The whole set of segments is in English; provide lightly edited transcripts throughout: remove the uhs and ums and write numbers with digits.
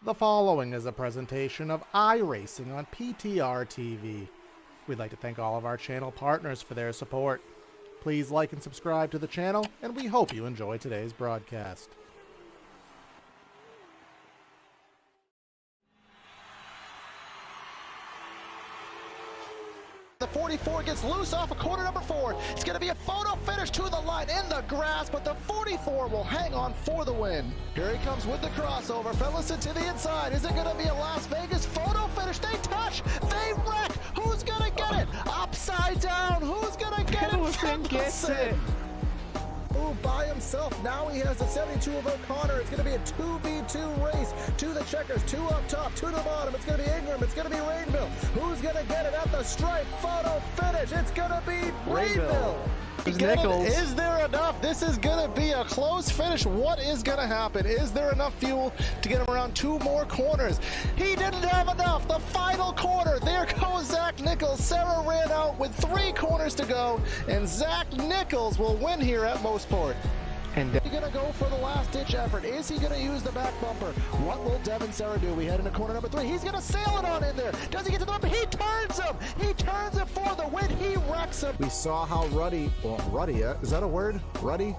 The following is a presentation of iRacing on PTRTV. We'd like to thank all of our channel partners for their support. Please like and subscribe to the channel, and we hope you enjoy today's broadcast. The 44 gets loose off of corner number 4. It's going to be a photo finish to the line in the grass, but the 44 will hang on for the win. Here he comes with the crossover. Fellison to the inside. Is it going to be a Las Vegas photo finish? They touch. They wreck. Who's going to get it? Upside down. Who's going to get it? Fellison. Ooh, by himself. Now he has the 72 of O'Connor. It's going to be a 2v2 race to the checkers. 2 up top, 2 to the bottom. It's going to be Ingram. It's going to be Rainville. Who's going to get it at the stripe? Photo finish. It's going to be Rainville. Is there enough? This is going to be a close finish. What is going to happen? Is there enough fuel to get him around 2 more corners? He didn't have enough. The final corner. There goes Zach Nichols. Sarah ran out with 3 corners to go, and Zach Nichols will win here at Mosport. And is he going to go for the last-ditch effort? Is he going to use the back bumper? What will Devin Sarah do? We head into corner number 3. He's going to sail it on in there. Does he get to the bumper? He turns him. He turns it for the win. He wrecks him. We saw how ruddy, is that a word? Ruddy?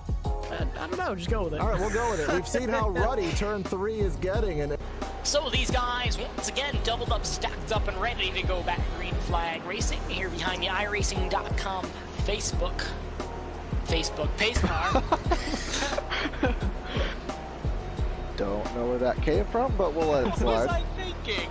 I don't know, just go with it. All right, we'll go with it. We've seen how ruddy turn 3 is getting. And so these guys, once again, doubled up, stacked up, and ready to go back to Green Flag Racing here behind the iRacing.com Facebook pace car. Don't know where that came from, but we'll let it slide. What was I thinking?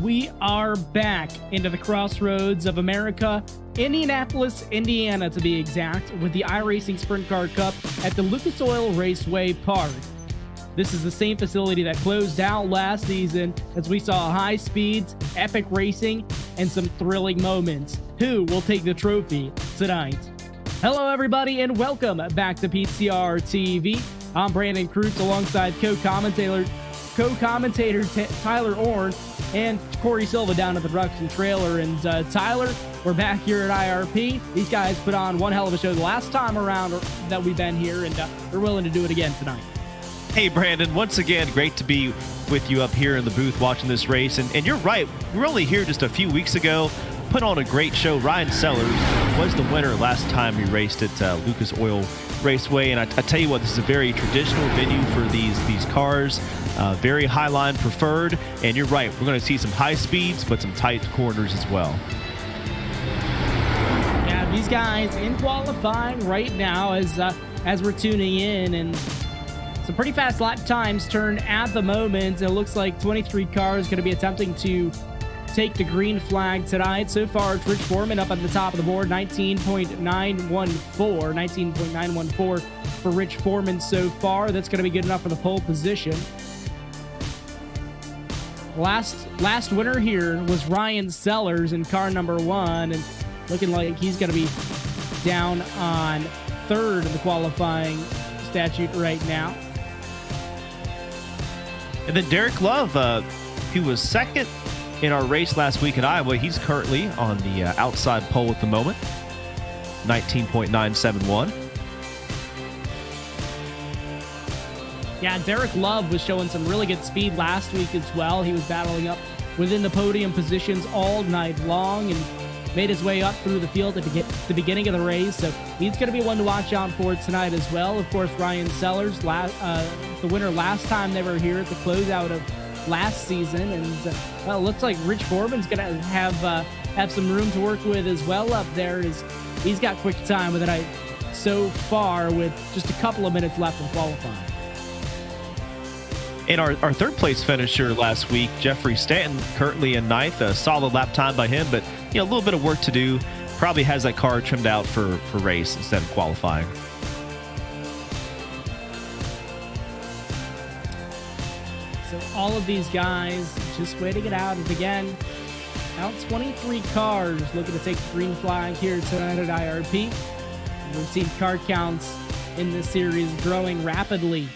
We are back into the crossroads of America, Indianapolis, Indiana to be exact, with the iRacing Sprint Car Cup at the Lucas Oil Raceway Park. This is the same facility that closed out last season as we saw high speeds, epic racing, and some thrilling moments. Who will take the trophy tonight? Hello everybody and welcome back to PTRTV. I'm Brandon Kreutz alongside co-commentator Tyler Orn and Corey Silva down at the production trailer. And Tyler, we're back here at IRP. These guys put on one hell of a show the last time around that we've been here, and they're willing to do it again tonight. Hey Brandon, once again, great to be with you up here in the booth watching this race. And you're right, we were only here just a few weeks ago, put on a great show. Ryan Sellers was the winner last time we raced at Lucas Oil Raceway, and I tell you what, this is a very traditional venue for these cars, very high line preferred, and you're right, we're going to see some high speeds but some tight corners as well. Yeah, these guys in qualifying right now as we're tuning in, and some pretty fast lap times turn at the moment. It looks like 23 cars going to be attempting to take the green flag tonight. So far, it's Rich Foreman up at the top of the board, 19.914 for Rich Foreman so far. That's going to be good enough for the pole position. Last winner here was Ryan Sellers in car number 1, and looking like he's going to be down on 3rd in the qualifying statute right now. And then Derek Love, he was 2nd in our race last week in Iowa. He's currently on the outside pole at the moment, 19.971. Yeah, Derek Love was showing some really good speed last week as well. He was battling up within the podium positions all night long and made his way up through the field at the beginning of the race. So he's going to be one to watch out for tonight as well. Of course, Ryan Sellers, the winner last time they were here at the closeout of last season, and well, it looks like Rich Foreman's gonna have some room to work with as well up there, as he's got quick time with it so far with just a couple of minutes left in qualifying. And our 3rd place finisher last week, Jeffrey Stanton, currently in 9th, a solid lap time by him, but a little bit of work to do. Probably has that car trimmed out for race instead of qualifying. So all of these guys just waiting it out. And again, out 23 cars looking to take the green flag here tonight at IRP. And we've seen car counts in this series growing rapidly.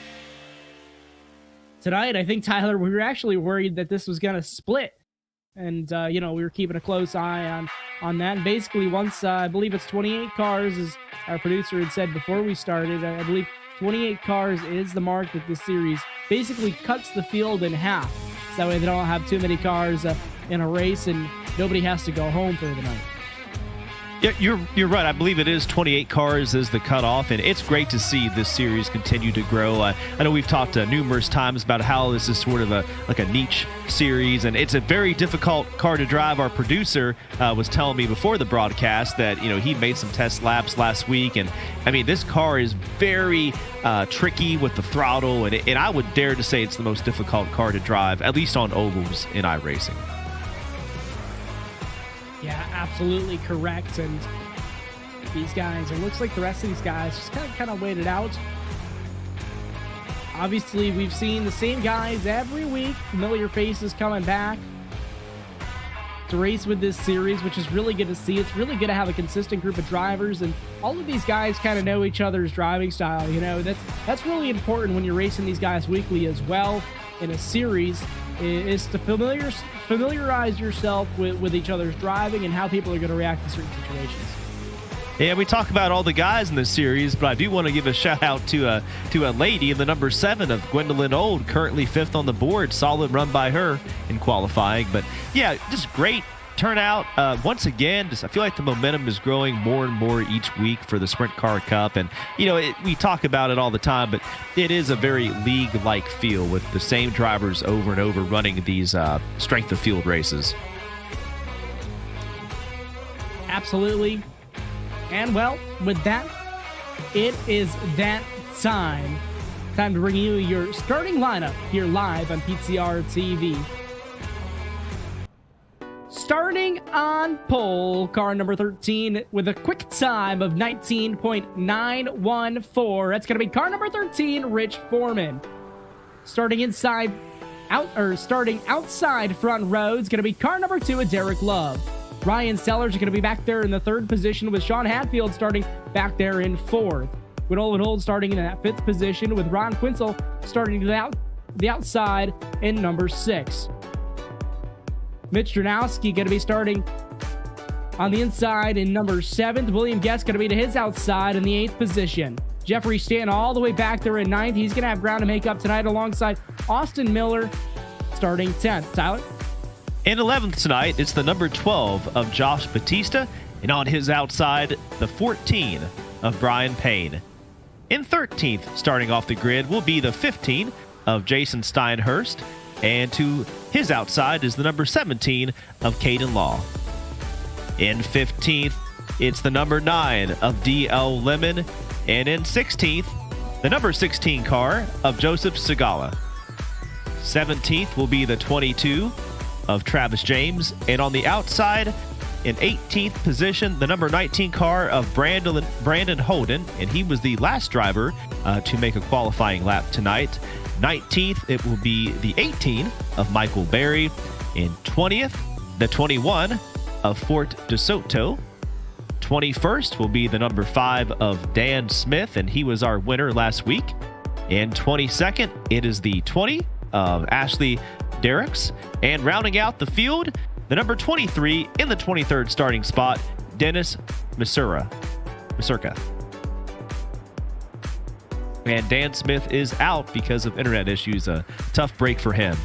Tonight, I think, Tyler, we were actually worried that this was going to split. And, we were keeping a close eye on that. And basically, once, I believe it's 28 cars, as our producer had said before we started, I believe 28 cars is the mark that this series basically cuts the field in half. So that way they don't have too many cars in a race and nobody has to go home for the night. Yeah, you're right. I believe it is 28 cars is the cutoff, and it's great to see this series continue to grow. I know we've talked numerous times about how this is sort of a niche series, and it's a very difficult car to drive. Our producer was telling me before the broadcast that he made some test laps last week, and I mean this car is very tricky with the throttle, and I would dare to say it's the most difficult car to drive, at least on ovals in iRacing. Yeah, absolutely correct. And these guys, it looks like the rest of these guys just kind of waited out. Obviously, we've seen the same guys every week, familiar faces coming back to race with this series, which is really good to see. It's really good to have a consistent group of drivers, and all of these guys kind of know each other's driving style. That's really important when you're racing these guys weekly as well in a series, is to familiarize yourself with each other's driving and how people are going to react in certain situations. Yeah, we talk about all the guys in this series, but I do want to give a shout out to a lady in the number 7 of Gwendolyn Old, currently 5th on the board. Solid run by her in qualifying. But yeah, just great turnout. Once again, I feel like the momentum is growing more and more each week for the Sprint Car Cup. And, we talk about it all the time, but it is a very league-like feel with the same drivers over and over running these strength of field races. Absolutely. And, well, with that, it is that time. Time to bring you your starting lineup here live on PTRTV. Starting on pole, car number 13 with a quick time of 19.914. That's going to be car number 13, Rich Foreman. Starting outside front row is going to be car number 2, Derek Love. Ryan Sellers are going to be back there in the 3rd position, with Sean Hatfield starting back there in 4th. Gwendolyn Old starting in that 5th position, with Ron Quinzel starting the outside in number 6. Mitch Dranowski going to be starting on the inside in number 7th. William Guest going to be to his outside in the 8th position. Jeffrey Stanton all the way back there in 9th. He's going to have ground to make up tonight alongside Austin Miller starting 10th. Tyler? In 11th tonight, it's the number 12 of Josh Batista, and on his outside, the 14 of Brian Payne. In 13th, starting off the grid, will be the 15 of Jason Steinhurst, and to his outside is the number 17 of Caden Law. In 15th, it's the number 9 of D.L. Lemon, and in 16th, the number 16 car of Joseph Segala. 17th will be the 22 of Travis James, and on the outside, in 18th position, the number 19 car of Brandon Holden, and he was the last driver to make a qualifying lap tonight. 19th, it will be the 18 of Michael Berry. In 20th, the 21 of Fort DeSoto. 21st will be the number 5 of Dan Smith, and he was our winner last week. In 22nd, it is the 20 of Ashley Derricks. And rounding out the field, the number 23 in the 23rd starting spot, Dennis Masurka. And Dan Smith is out because of internet issues. A tough break for him.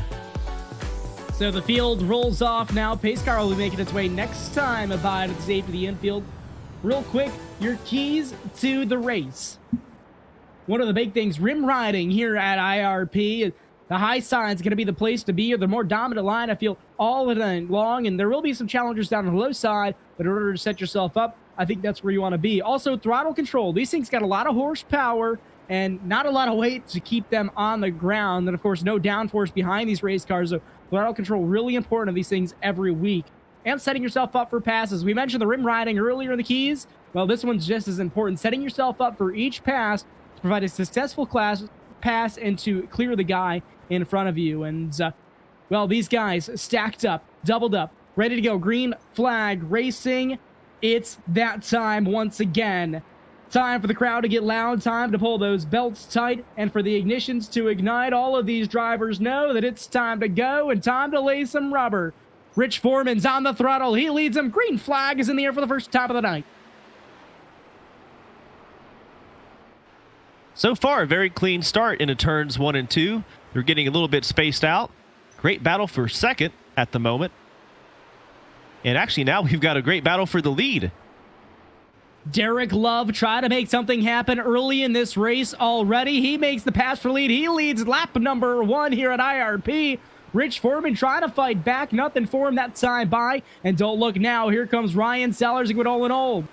So the field rolls off now. Pace car will be making its way next time by the stage of the infield. Real quick, your keys to the race. One of the big things, rim riding here at IRP. The high side is going to be the place to be, or the more dominant line, I feel, all the night long. And there will be some challengers down on the low side, but in order to set yourself up, I think that's where you want to be. Also, throttle control. These things got a lot of horsepower and not a lot of weight to keep them on the ground. And, of course, no downforce behind these race cars. So throttle control, really important of these things every week. And setting yourself up for passes. We mentioned the rim riding earlier in the keys. Well, this one's just as important. Setting yourself up for each pass to provide a successful pass and to clear the guy in front of you. And, well, these guys stacked up, doubled up, ready to go. Green flag racing. It's that time once again. Time for the crowd to get loud, time to pull those belts tight, and for the ignitions to ignite. All of these drivers know that it's time to go and time to lay some rubber. Rich Foreman's on the throttle. He leads them. Green flag is in the air for the first time of the night. So far, a very clean start into turns 1 and 2. They're getting a little bit spaced out. Great battle for second at the moment. And actually now we've got a great battle for the lead. Derek Love trying to make something happen early in this race already. He makes the pass for lead. He leads lap number 1 here at IRP. Rich Foreman trying to fight back. Nothing for him that time by. And don't look now. Here comes Ryan Sellers and Gwenolan Old.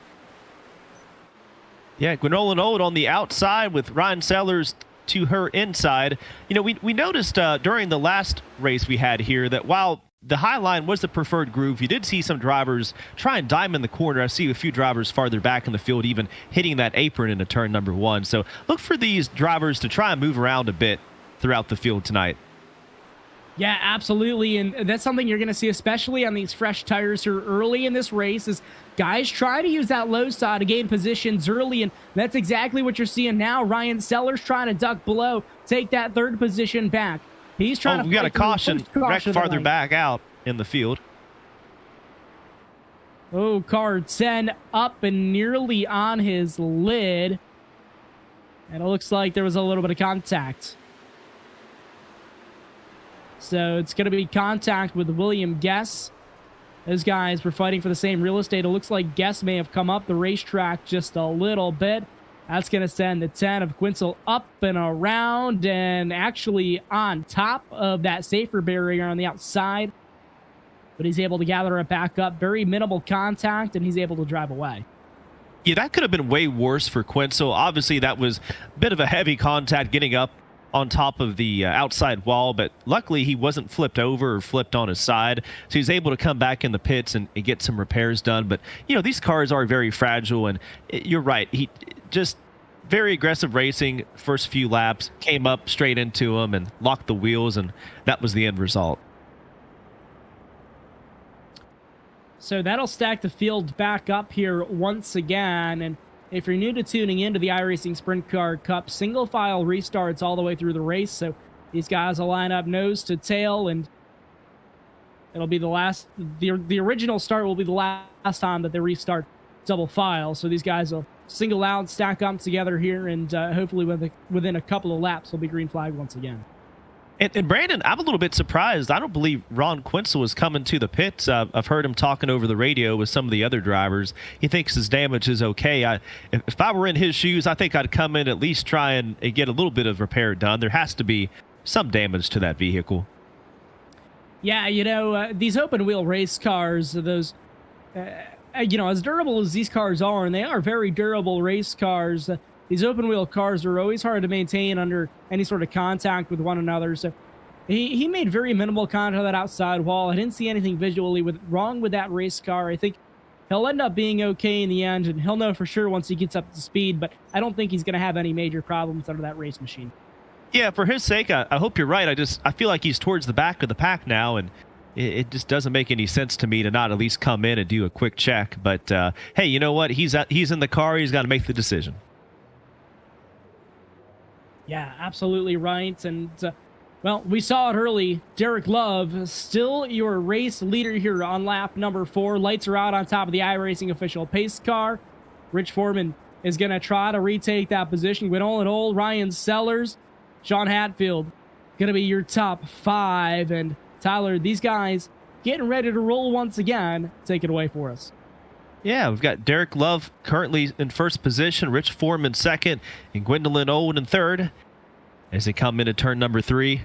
Yeah, Gwenolan Old on the outside with Ryan Sellers to her inside. You know, we noticed during the last race we had here that while the high line was the preferred groove, you did see some drivers try and diamond the corner. I see a few drivers farther back in the field even hitting that apron into turn number 1. So look for these drivers to try and move around a bit throughout the field tonight. Yeah, absolutely, and that's something you're going to see, especially on these fresh tires here early in this race, is guys try to use that low side to gain positions early, and that's exactly what you're seeing now. Ryan Sellers trying to duck below, take that third position back. He's trying to. We got a caution, wreck farther back out in the field. Oh, car 10 up and nearly on his lid, and it looks like there was a little bit of contact. So it's going to be contact with William Guess. Those guys were fighting for the same real estate. It looks like Guess may have come up the racetrack just a little bit. That's going to send the 10 of Quinzel up and around and actually on top of that safer barrier on the outside. But he's able to gather it back up. Very minimal contact, and he's able to drive away. Yeah, that could have been way worse for Quinzel. Obviously, that was a bit of a heavy contact getting up on top of the outside wall, but luckily he wasn't flipped over or flipped on his side, so he's able to come back in the pits and get some repairs done. But you know, these cars are very fragile, and you're right, he just very aggressive racing. First few laps came up straight into him and locked the wheels, and that was the end result. So that'll stack the field back up here once again. And if you're new to tuning into the iRacing Sprint Car Cup, single file restarts all the way through the race. So these guys will line up nose to tail, and it'll be the last. The original start will be the last time that they restart double file. So these guys will single out, stack up together here, and hopefully within a couple of laps, will be green flag once again. And Brandon, I'm a little bit surprised. I don't believe Ron Quinzel is coming to the pits. I've heard him talking over the radio with some of the other drivers. He thinks his damage is okay. If I were in his shoes, I think I'd come in at least try and get a little bit of repair done. There has to be some damage to that vehicle. Yeah, you know, these open wheel race cars, those, you know, as durable as these cars are, and they are very durable race cars, these open wheel cars are always hard to maintain under any sort of contact with one another. So he made very minimal contact on that outside wall. I didn't see anything visually wrong with that race car. I think he'll end up being okay in the end, and he'll know for sure once he gets up to speed, but I don't think he's going to have any major problems under that race machine. Yeah, for his sake, I hope you're right. I feel like he's towards the back of the pack now, and it just doesn't make any sense to me to not at least come in and do a quick check. But hey, you know what? He's in the car. He's got to make the decision. Yeah, absolutely right. And, well, we saw it early. Derek Love, still your race leader here on lap number 4. Lights are out on top of the iRacing official pace car. Rich Foreman is going to try to retake that position. Gwenolan Old, Ryan Sellers, Sean Hatfield, going to be your top 5. And, Tyler, these guys getting ready to roll once again. Take it away for us. Yeah, we've got Derek Love currently in first position, Rich Foreman second, and Gwenolan Old in third as they come into turn number 3.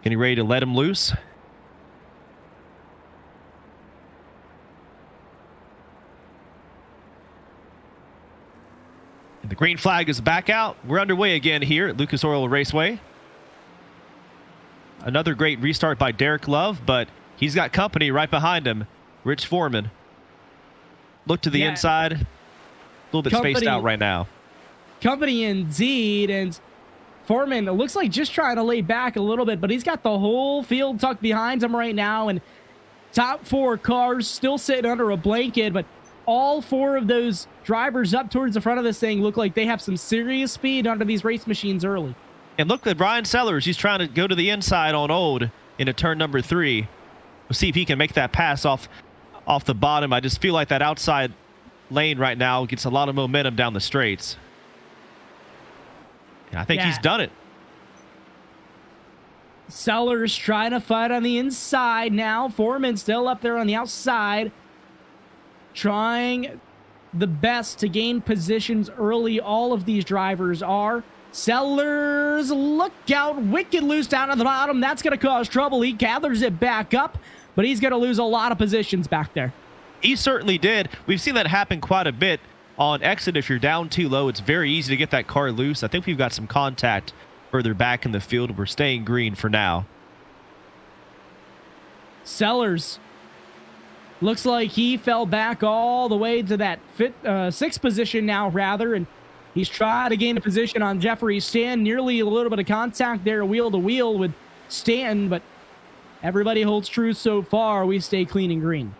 Getting ready to let him loose. And the green flag is back out. We're underway again here at Lucas Oil Raceway. Another great restart by Derek Love, but he's got company right behind him, Rich Foreman. Look to the inside. A little bit spaced out right now. Company indeed. And Foreman, it looks like just trying to lay back a little bit, but he's got the whole field tucked behind him right now, and top 4 cars still sitting under a blanket, but all 4 of those drivers up towards the front of this thing look like they have some serious speed under these race machines early. And look at Ryan Sellers. He's trying to go to the inside on Old into turn number 3. We'll see if he can make that pass off the bottom. I just feel like that outside lane right now gets a lot of momentum down the straights. And I think he's done it. Sellers trying to fight on the inside now. Foreman still up there on the outside, trying the best to gain positions early. All of these drivers are. Sellers, look out, wicked loose down at the bottom. That's going to cause trouble. He gathers it back up, but he's going to lose a lot of positions back there. He certainly did. We've seen that happen quite a bit on exit. If you're down too low, it's very easy to get that car loose. I think we've got some contact further back in the field. We're staying green for now. Sellers looks like he fell back all the way to that 6th position now, rather, and he's trying to gain a position on Jeffrey Stanton. Nearly a little bit of contact there, wheel to wheel with Stanton, but everybody holds true so far. We stay clean and green.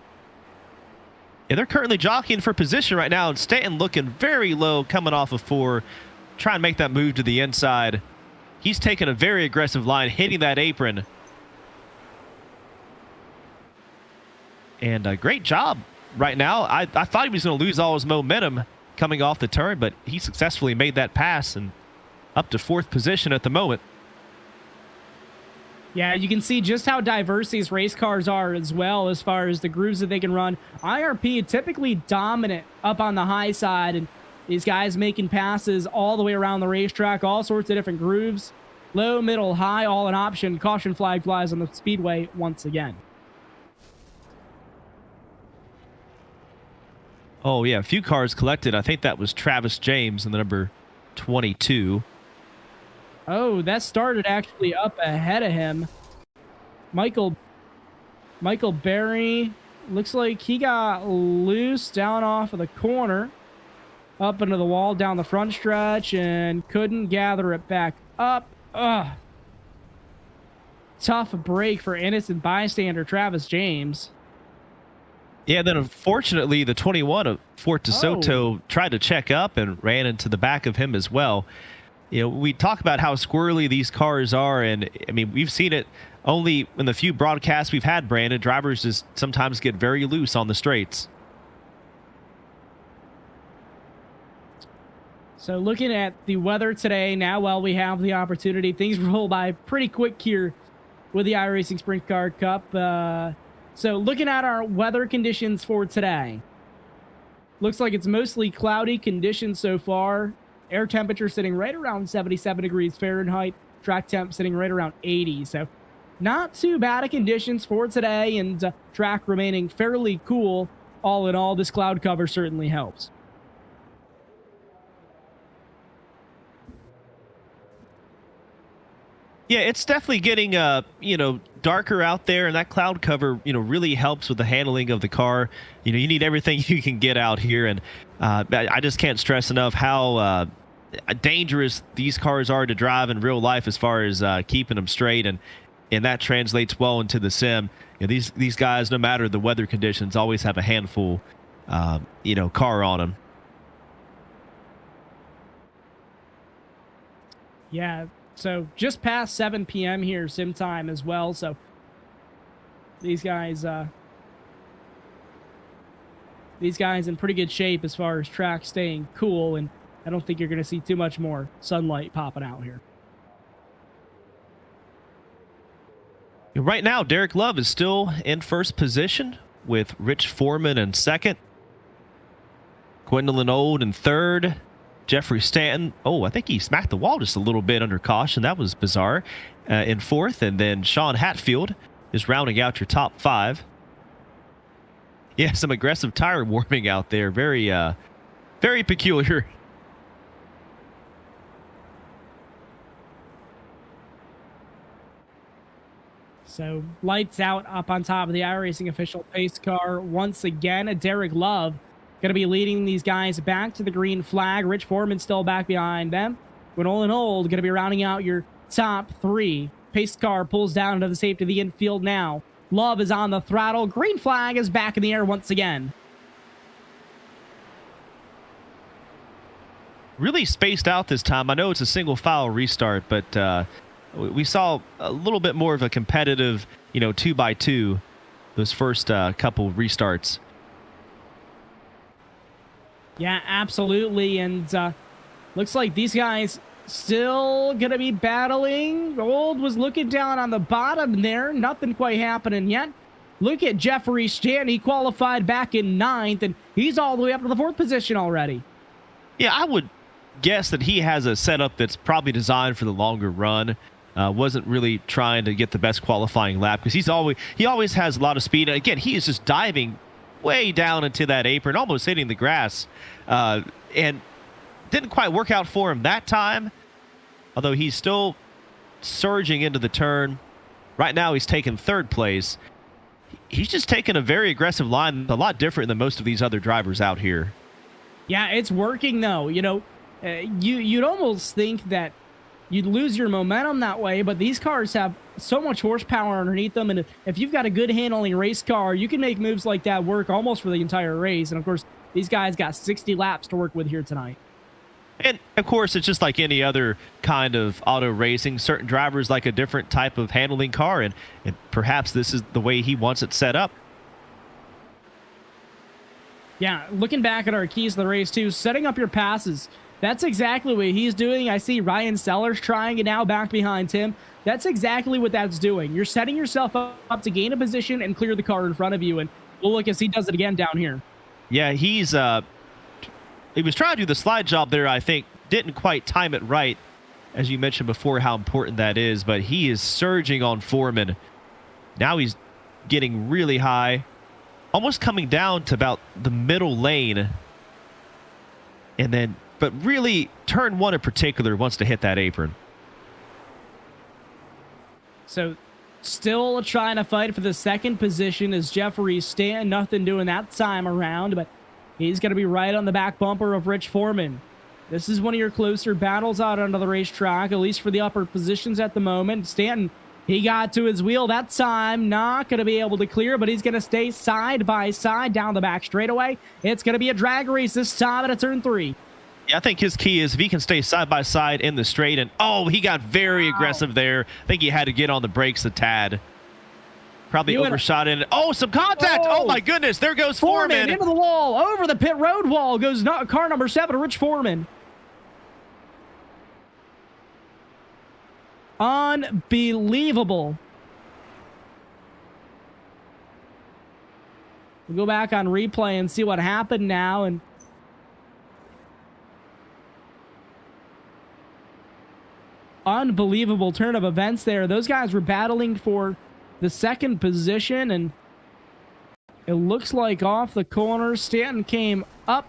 Yeah, they're currently jockeying for position right now, and Stanton looking very low coming off of 4, trying to make that move to the inside. He's taking a very aggressive line, hitting that apron. And a great job right now. I thought he was going to lose all his momentum coming off the turn, but he successfully made that pass and up to 4th position at the moment. Yeah, you can see just how diverse these race cars are as well as far as the grooves that they can run. IRP typically dominant up on the high side, and these guys making passes all the way around the racetrack, all sorts of different grooves. Low, middle, high, all an option. Caution flag flies on the speedway once again. Oh, yeah, a few cars collected. I think that was Travis James in the number 22. Oh, that started actually up ahead of him. Michael Berry, looks like he got loose down off of the corner, up into the wall down the front stretch, and couldn't gather it back up. Ugh. Tough break for innocent bystander Travis James. Yeah, then unfortunately, the 21 of Fort DeSoto tried to check up and ran into the back of him as well. You know, we talk about how squirrely these cars are, and I mean, we've seen it only in the few broadcasts we've had, Brandon. Drivers just sometimes get very loose on the straights. So looking at the weather today, now while we have the opportunity, things roll by pretty quick here with the iRacing Sprint Car Cup. So looking at our weather conditions for today, looks like it's mostly cloudy conditions so far. Air temperature sitting right around 77 degrees Fahrenheit. Track temp sitting right around 80. So not too bad of conditions for today, and track remaining fairly cool. All in all, this cloud cover certainly helps. Yeah, it's definitely getting darker out there, and that cloud cover really helps with the handling of the car. You need everything you can get out here, and I just can't stress enough how dangerous these cars are to drive in real life as far as keeping them straight, and that translates well into the sim. These guys, no matter the weather conditions, always have a handful car on them. Yeah. So just past 7 p.m. here, sim time as well. So these guys in pretty good shape as far as track staying cool, and I don't think you're going to see too much more sunlight popping out here. Right now, Derek Love is still in first position with Rich Foreman in second, Gwendolyn Old in third, Jeffrey Stanton, I think he smacked the wall just a little bit under caution. That was bizarre. In fourth, and then Sean Hatfield is rounding out your top 5. Yeah, some aggressive tire warming out there. Very, very peculiar. So lights out up on top of the iRacing official pace car once again. Derek Love going to be leading these guys back to the green flag. Rich Foreman still back behind them. when all in all, going to be rounding out your top 3. Pace car pulls down into the safety of the infield now. Love is on the throttle. Green flag is back in the air once again. Really spaced out this time. I know it's a single file restart, but we saw a little bit more of a competitive, 2x2 those first couple restarts. Yeah, absolutely. And looks like these guys still going to be battling. Gold was looking down on the bottom there. Nothing quite happening yet. Look at Jeffrey Stanton. He qualified back in 9th, and he's all the way up to the 4th position already. Yeah, I would guess that he has a setup that's probably designed for the longer run. Wasn't really trying to get the best qualifying lap because he always has a lot of speed. And again, he is just diving way down into that apron, almost hitting the grass, and didn't quite work out for him that time. Although he's still surging into the turn. Right now, he's taking 3rd place. He's just taking a very aggressive line, a lot different than most of these other drivers out here. Yeah, it's working though. You'd almost think that you'd lose your momentum that way, but these cars have so much horsepower underneath them, and if you've got a good handling race car, you can make moves like that work almost for the entire race. And of course, these guys got 60 laps to work with here tonight. And of course, it's just like any other kind of auto racing. Certain drivers like a different type of handling car, and perhaps this is the way he wants it set up. Yeah, looking back at our keys to the race too, setting up your passes. That's exactly what he's doing. I see Ryan Sellers trying it now back behind him. That's exactly what that's doing. You're setting yourself up to gain a position and clear the car in front of you. And we'll look as he does it again down here. Yeah, he was trying to do the slide job there, I think. Didn't quite time it right, as you mentioned before how important that is. But he is surging on Foreman. Now he's getting really high, almost coming down to about the middle lane. And then, but really, turn 1 in particular wants to hit that apron. So, still trying to fight for the 2nd position is Jeffrey Stanton. Nothing doing that time around, but he's going to be right on the back bumper of Rich Foreman. This is one of your closer battles out onto the racetrack, at least for the upper positions at the moment. Stanton, he got to his wheel that time. Not going to be able to clear, but he's going to stay side by side down the back straightaway. It's going to be a drag race this time at turn 3. Yeah, I think his key is if he can stay side by side in the straight. And he got very aggressive there. I think he had to get on the brakes a tad. Probably overshot in. Some contact. Oh my goodness, there goes Foreman. Into the wall, over the pit road wall goes car number 7, Rich Foreman. Unbelievable. We'll go back on replay and see what happened now. And unbelievable turn of events there. Those guys were battling for the 2nd position, and it looks like off the corner, Stanton came up,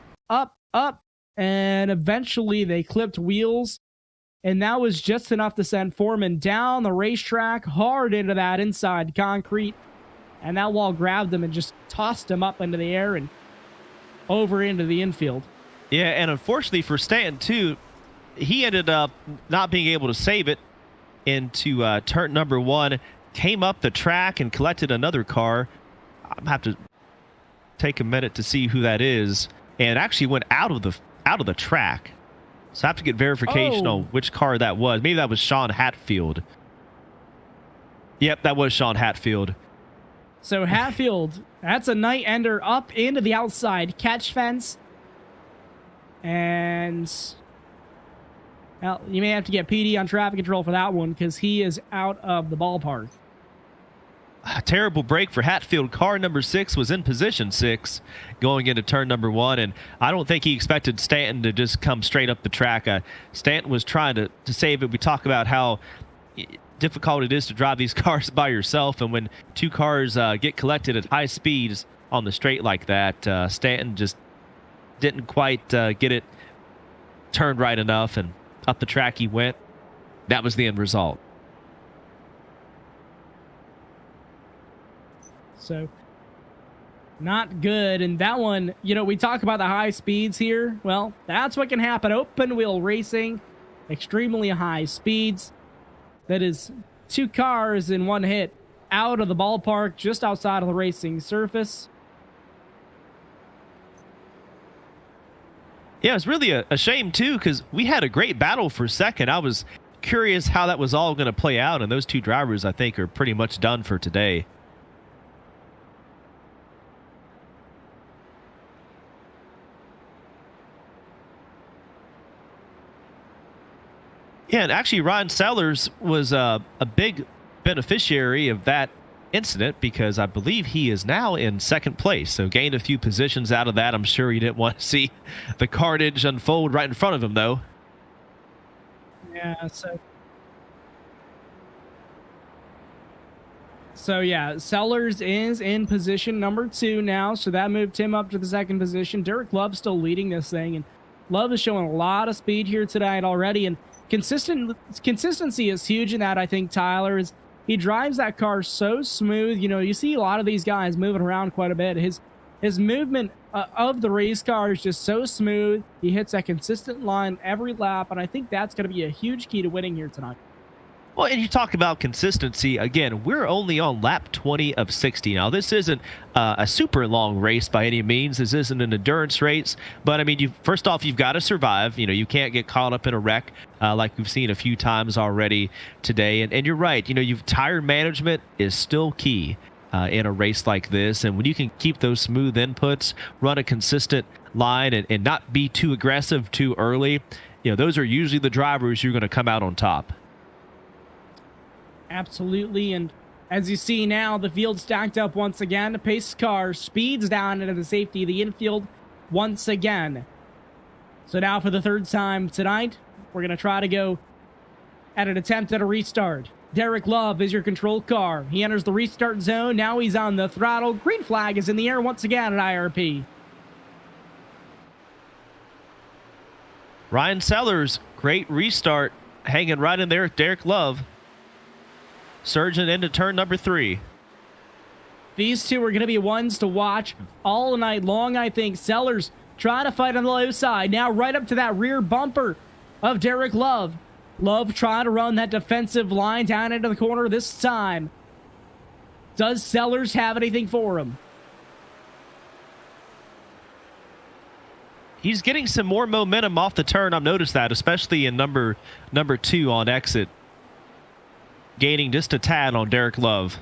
and eventually they clipped wheels, and that was just enough to send Foreman down the racetrack hard into that inside concrete, and that wall grabbed him and just tossed him up into the air and over into the infield. Yeah, and unfortunately for Stanton too, he ended up not being able to save it into turn number 1, came up the track and collected another car. I'm gonna have to take a minute to see who that is, and actually went out of the track. So I have to get verification on which car that was. Maybe that was Sean Hatfield. Yep, that was Sean Hatfield. So Hatfield, that's a night ender up into the outside catch fence. And well, you may have to get PD on traffic control for that one because he is out of the ballpark. A terrible break for Hatfield. Car number 6 was in position 6 going into turn number 1, and I don't think he expected Stanton to just come straight up the track. Stanton was trying to save it. We talk about how difficult it is to drive these cars by yourself, and when 2 cars get collected at high speeds on the straight like that, Stanton just didn't quite get it turned right enough, and up the track he went. That was the end result. So, not good. And that one, we talk about the high speeds here. Well, that's what can happen. Open wheel racing. extremely high speeds. That is 2 cars in one hit out of the ballpark, just outside of the racing surface. Yeah, it was really a shame, too, because we had a great battle for second. I was curious how that was all going to play out, and those 2 drivers, I think, are pretty much done for today. Yeah, and actually Ryan Sellers was a big beneficiary of that incident because I believe he is now in second place. So gained a few positions out of that. I'm sure he didn't want to see the carnage unfold right in front of him, though. Yeah, So yeah, Sellers is in position number 2 now, so that moved him up to the second position. Derek Love still leading this thing, and Love is showing a lot of speed here tonight already, and consistency is huge in that, I think, Tyler. Is he drives that car so smooth. You know, you see a lot of these guys moving around quite a bit. His movement of the race car is just so smooth. He hits that consistent line every lap, and I think that's going to be a huge key to winning here tonight. Well, and you talk about consistency. Again, we're only on lap 20 of 60. Now, this isn't a super long race by any means. This isn't an endurance race. But, I mean, first off, you've got to survive. You know, you can't get caught up in a wreck like we've seen a few times already today. And you're right. You know, tire management is still key in a race like this. And when you can keep those smooth inputs, run a consistent line, and not be too aggressive too early, you know, those are usually the drivers you're going to come out on top. Absolutely, and as you see now, the field stacked up once again. The pace car speeds down into the safety of the infield once again. So now for the 3rd time tonight, we're going to try to go at an attempt at a restart. Derek Love is your control car. He enters the restart zone. Now he's on the throttle. Green flag is in the air once again at IRP. Ryan Sellers, great restart, hanging right in there with Derek Love. Surging into turn number 3. These two are going to be ones to watch all night long, I think. Sellers trying to fight on the low side. Now right up to that rear bumper of Derek Love. Love trying to run that defensive line down into the corner this time. Does Sellers have anything for him? He's getting some more momentum off the turn. I've noticed that, especially in number 2 on exit. Gaining just a tad on Derek Love.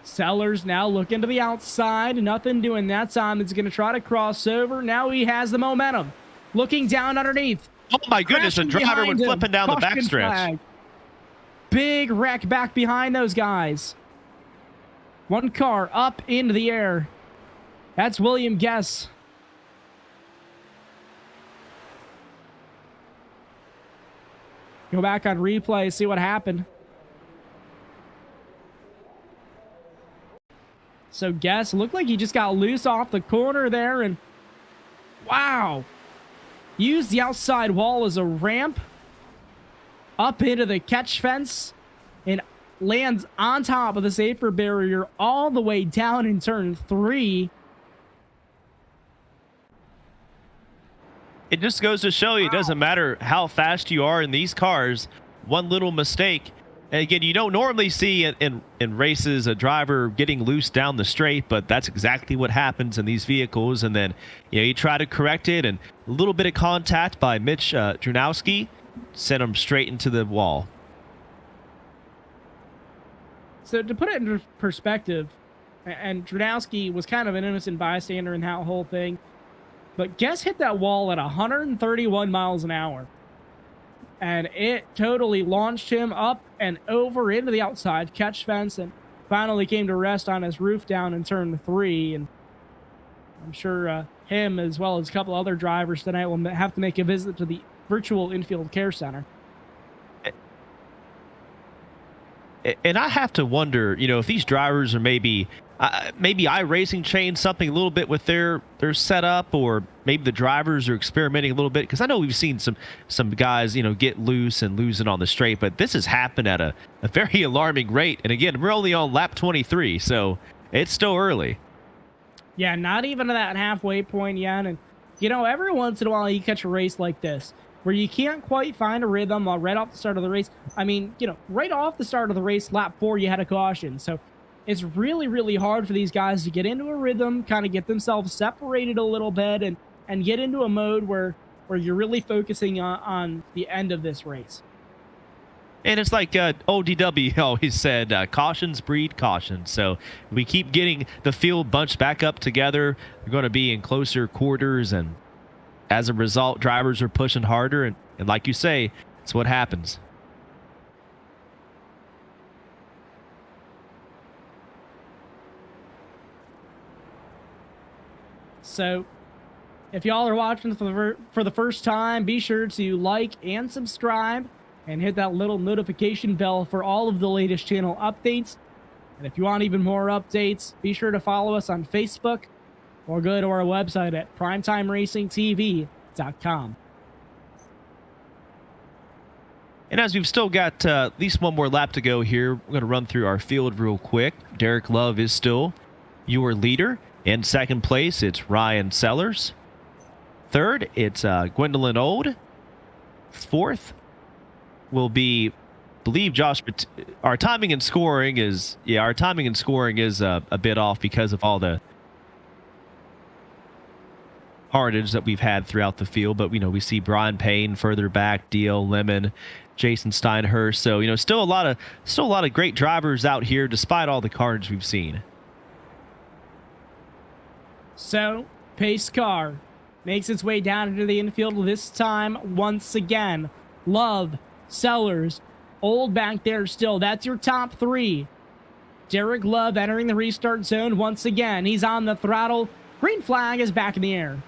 Sellers now looking to the outside. Nothing doing that time. He's going to try to cross over. Now he has the momentum. Looking down underneath. Oh my goodness, a driver went flipping down the backstretch. Big wreck back behind those guys. One car up into the air. That's William Guess. Go back on replay, see what happened. So Guess looked like he just got loose off the corner there, and wow. Used the outside wall as a ramp up into the catch fence and lands on top of the safer barrier all the way down in turn 3. It just goes to show you it doesn't matter how fast you are in these cars. One little mistake. And again, you don't normally see in races a driver getting loose down the straight, but that's exactly what happens in these vehicles. And then, you know, you try to correct it, and a little bit of contact by Mitch Drunowski sent him straight into the wall. So to put it into perspective, and Drunowski was kind of an innocent bystander in that whole thing, but Guess hit that wall at 131 miles an hour. And it totally launched him up and over into the outside catch fence and finally came to rest on his roof down in turn 3. And I'm sure him, as well as a couple other drivers tonight, will have to make a visit to the virtual infield care center. And I have to wonder, you know, if these drivers are maybe iRacing changed something a little bit with their setup, or maybe the drivers are experimenting a little bit, because I know we've seen some guys, you know, get loose and lose it on the straight, but this has happened at a very alarming rate. And again, we're only on lap 23, so it's still early. Yeah, not even to that halfway point yet, and You know, every once in a while you catch a race like this where you can't quite find a rhythm right off the start of the race. I mean, you know, right off the start of the race, lap 4, you had a caution. So it's really, really hard for these guys to get into a rhythm, kind of get themselves separated a little bit and get into a mode where you're really focusing on the end of this race. And it's like ODW always said, cautions breed caution. So we keep getting the field bunched back up together. We're going to be in closer quarters, and as a result, drivers are pushing harder. And like you say, it's what happens. So if y'all are watching for the first time, be sure to like and subscribe and hit that little notification bell for all of the latest channel updates. And if you want even more updates, be sure to follow us on Facebook or go to our website at primetimeracingtv.com. And as we've still got at least one more lap to go here, we're going to run through our field real quick. Derek Love is still your leader. In second place, it's Ryan Sellers. Third, it's Gwendolyn Old. Fourth will be, I believe, Josh. Our timing and scoring is, a bit off because of all the hardage that we've had throughout the field. But, we see Brian Payne further back, D.L. Lemon, Jason Steinhurst. So, still a lot of great drivers out here despite all the carnage we've seen. So, pace car makes its way down into the infield this time once again. Love, Sellers, Old back there still. That's your top 3. Derek Love entering the restart zone once again. He's on the throttle. Green flag is back in the air.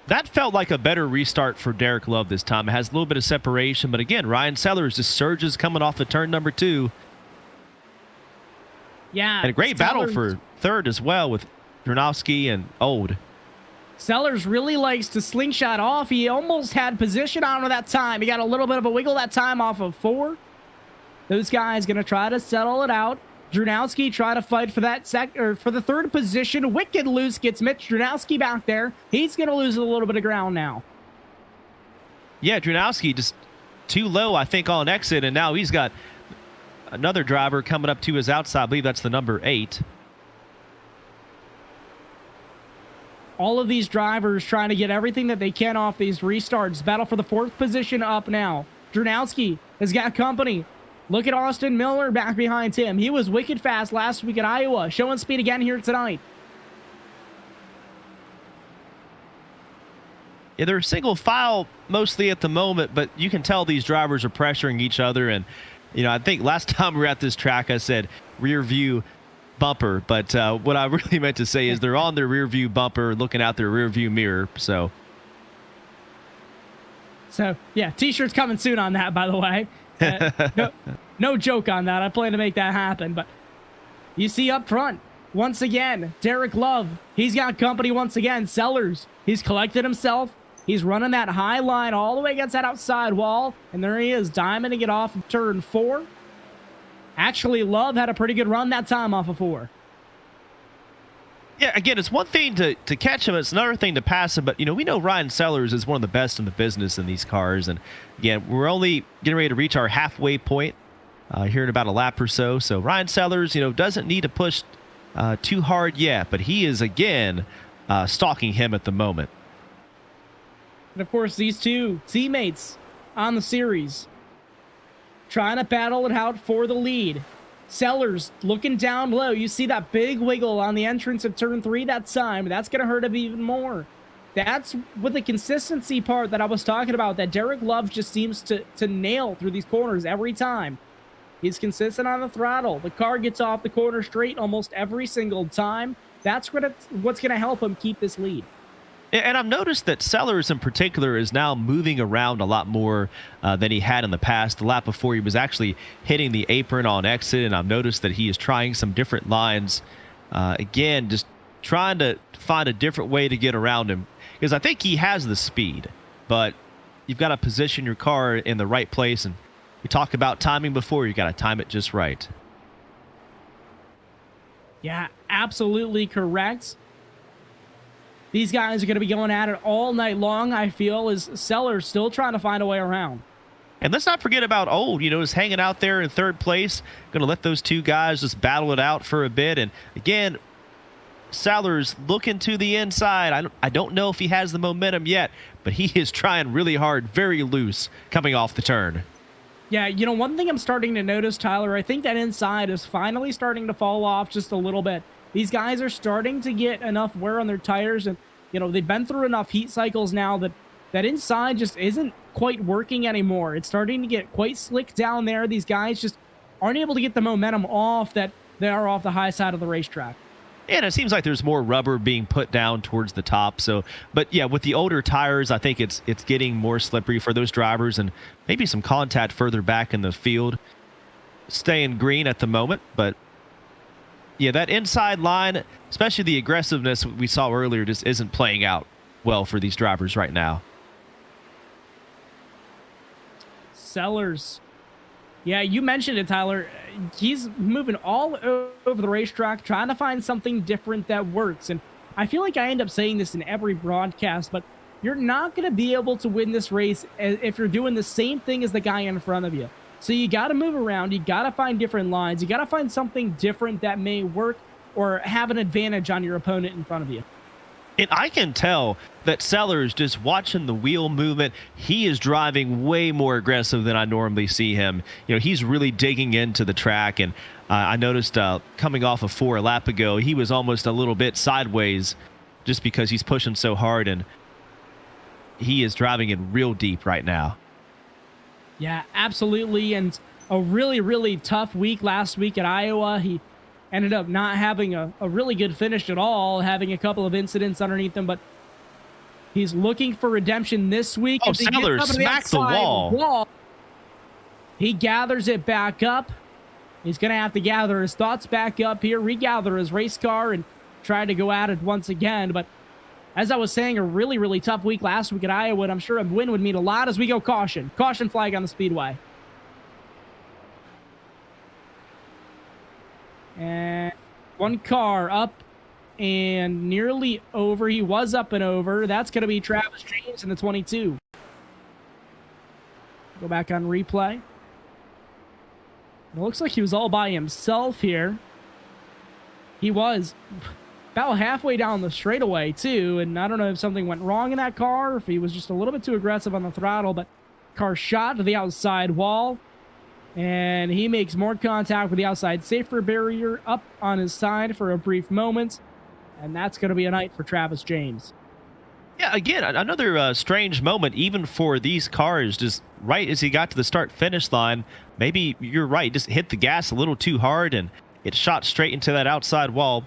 That felt like a better restart for Derek Love this time. It has a little bit of separation, but again, Ryan Sellers just surges coming off of turn number 2. Yeah. And a great battle for third as well with Dranowski and Old. Sellers really likes to slingshot off. He almost had position on him that time. He got a little bit of a wiggle that time off of 4. Those guys going to try to settle it out. Dranowski try to fight for that for the third position. Wicked loose gets Mitch Dranowski back there. He's going to lose a little bit of ground now. Yeah, Dranowski just too low, I think, on exit, and now he's got another driver coming up to his outside. I believe that's the number 8. All of these drivers trying to get everything that they can off these restarts. Battle for the 4th position up now. Dranowski has got company. Look at Austin Miller back behind him. He was wicked fast last week at Iowa. Showing speed again here tonight. Yeah, they're single file mostly at the moment, but you can tell these drivers are pressuring each other. And, I think last time we were at this track, I said rear view bumper. But what I really meant to say is they're on their rear view bumper looking out their rear view mirror. So yeah, t-shirts coming soon on that, by the way. No joke on that. I plan to make that happen. But you see up front, once again, Derek Love. He's got company once again. Sellers. He's collected himself. He's running that high line all the way against that outside wall. And there he is, diamonding it off of turn 4. Actually, Love had a pretty good run that time off of 4. Yeah, again, it's one thing to catch him. It's another thing to pass him. But, we know Ryan Sellers is one of the best in the business in these cars. And, again, we're only getting ready to reach our halfway point here in about a lap or so. So Ryan Sellers, doesn't need to push too hard yet. But he is, again, stalking him at the moment. And, of course, these two teammates on the series trying to battle it out for the lead. Sellers looking down low. You see that big wiggle on the entrance of turn 3 that time. That's going to hurt him even more. That's with the consistency part that I was talking about that Derek Love just seems to nail through these corners every time. He's consistent on the throttle. The car gets off the corner straight almost every single time. That's what's going to help him keep this lead. And I've noticed that Sellers in particular is now moving around a lot more than he had in the past. The lap before, he was actually hitting the apron on exit, and I've noticed that he is trying some different lines. Again, just trying to find a different way to get around him. Because I think he has the speed, but you've got to position your car in the right place. And we talked about timing before. You got to time it just right. Yeah, absolutely correct. These guys are going to be going at it all night long, I feel, as Sellers still trying to find a way around. And let's not forget about Old, is hanging out there in third place. Going to let those two guys just battle it out for a bit. And again, Sellers looking to the inside. I don't know if he has the momentum yet, but he is trying really hard, very loose, coming off the turn. Yeah, one thing I'm starting to notice, Tyler, I think that inside is finally starting to fall off just a little bit. These guys are starting to get enough wear on their tires, and, they've been through enough heat cycles now that inside just isn't quite working anymore. It's starting to get quite slick down there. These guys just aren't able to get the momentum off that they are off the high side of the racetrack. And it seems like there's more rubber being put down towards the top. But yeah, with the older tires, I think it's getting more slippery for those drivers, and maybe some contact further back in the field. Staying green at the moment, but yeah, that inside line, especially the aggressiveness we saw earlier, just isn't playing out well for these drivers right now. Sellers. Yeah, you mentioned it, Tyler. He's moving all over the racetrack, trying to find something different that works. And I feel like I end up saying this in every broadcast, but you're not going to be able to win this race if you're doing the same thing as the guy in front of you. So you got to move around. You got to find different lines. You got to find something different that may work or have an advantage on your opponent in front of you. And I can tell that Sellers, just watching the wheel movement, he is driving way more aggressive than I normally see him. He's really digging into the track. And I noticed coming off of 4 a lap ago, he was almost a little bit sideways just because he's pushing so hard. And he is driving it real deep right now. Yeah, absolutely. And a really, really tough week last week at Iowa. He ended up not having a really good finish at all, having a couple of incidents underneath him, but he's looking for redemption this week. Oh, Sellers smacked the wall. He gathers it back up. He's going to have to gather his thoughts back up here, regather his race car, and try to go at it once again. But as I was saying, a really, really tough week last week at Iowa, and I'm sure a win would mean a lot as we go caution. Caution flag on the speedway. And one car up and nearly over. He was up and over. That's going to be Travis James in the 22. Go back on replay. It looks like he was all by himself here. He was about halfway down the straightaway, too. And I don't know if something went wrong in that car, or if he was just a little bit too aggressive on the throttle. But car shot to the outside wall. And he makes more contact with the outside safety barrier up on his side for a brief moment. And that's going to be a night for Travis James. Yeah, again, another strange moment, even for these cars, just right as he got to the start-finish line. Maybe you're right, just hit the gas a little too hard, and it shot straight into that outside wall.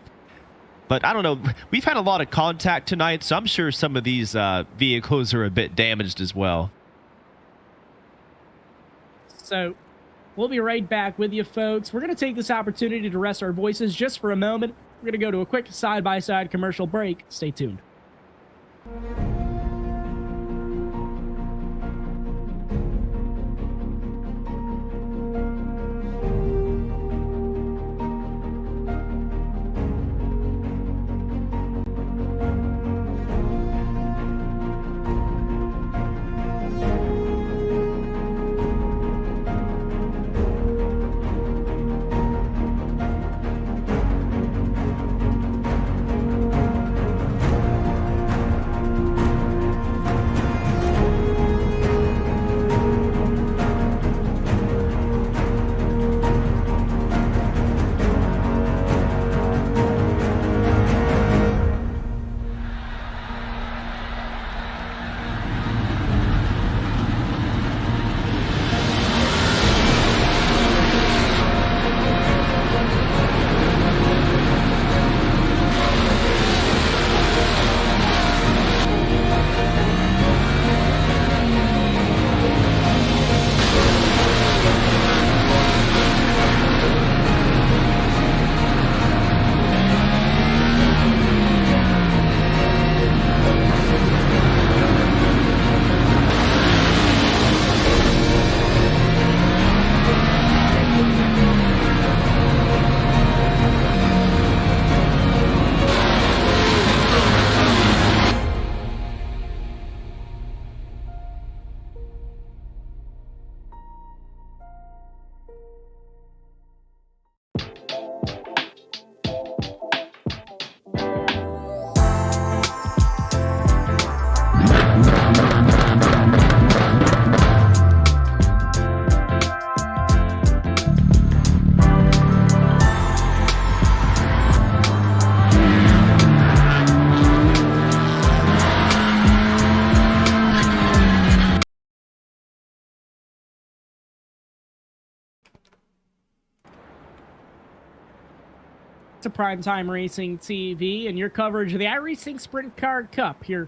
But I don't know, we've had a lot of contact tonight, so I'm sure some of these vehicles are a bit damaged as well. So we'll be right back with you, folks. We're going to take this opportunity to rest our voices just for a moment. We're going to go to a quick side-by-side commercial break. Stay tuned. to Primetime Racing TV and your coverage of the iRacing Sprint Car Cup here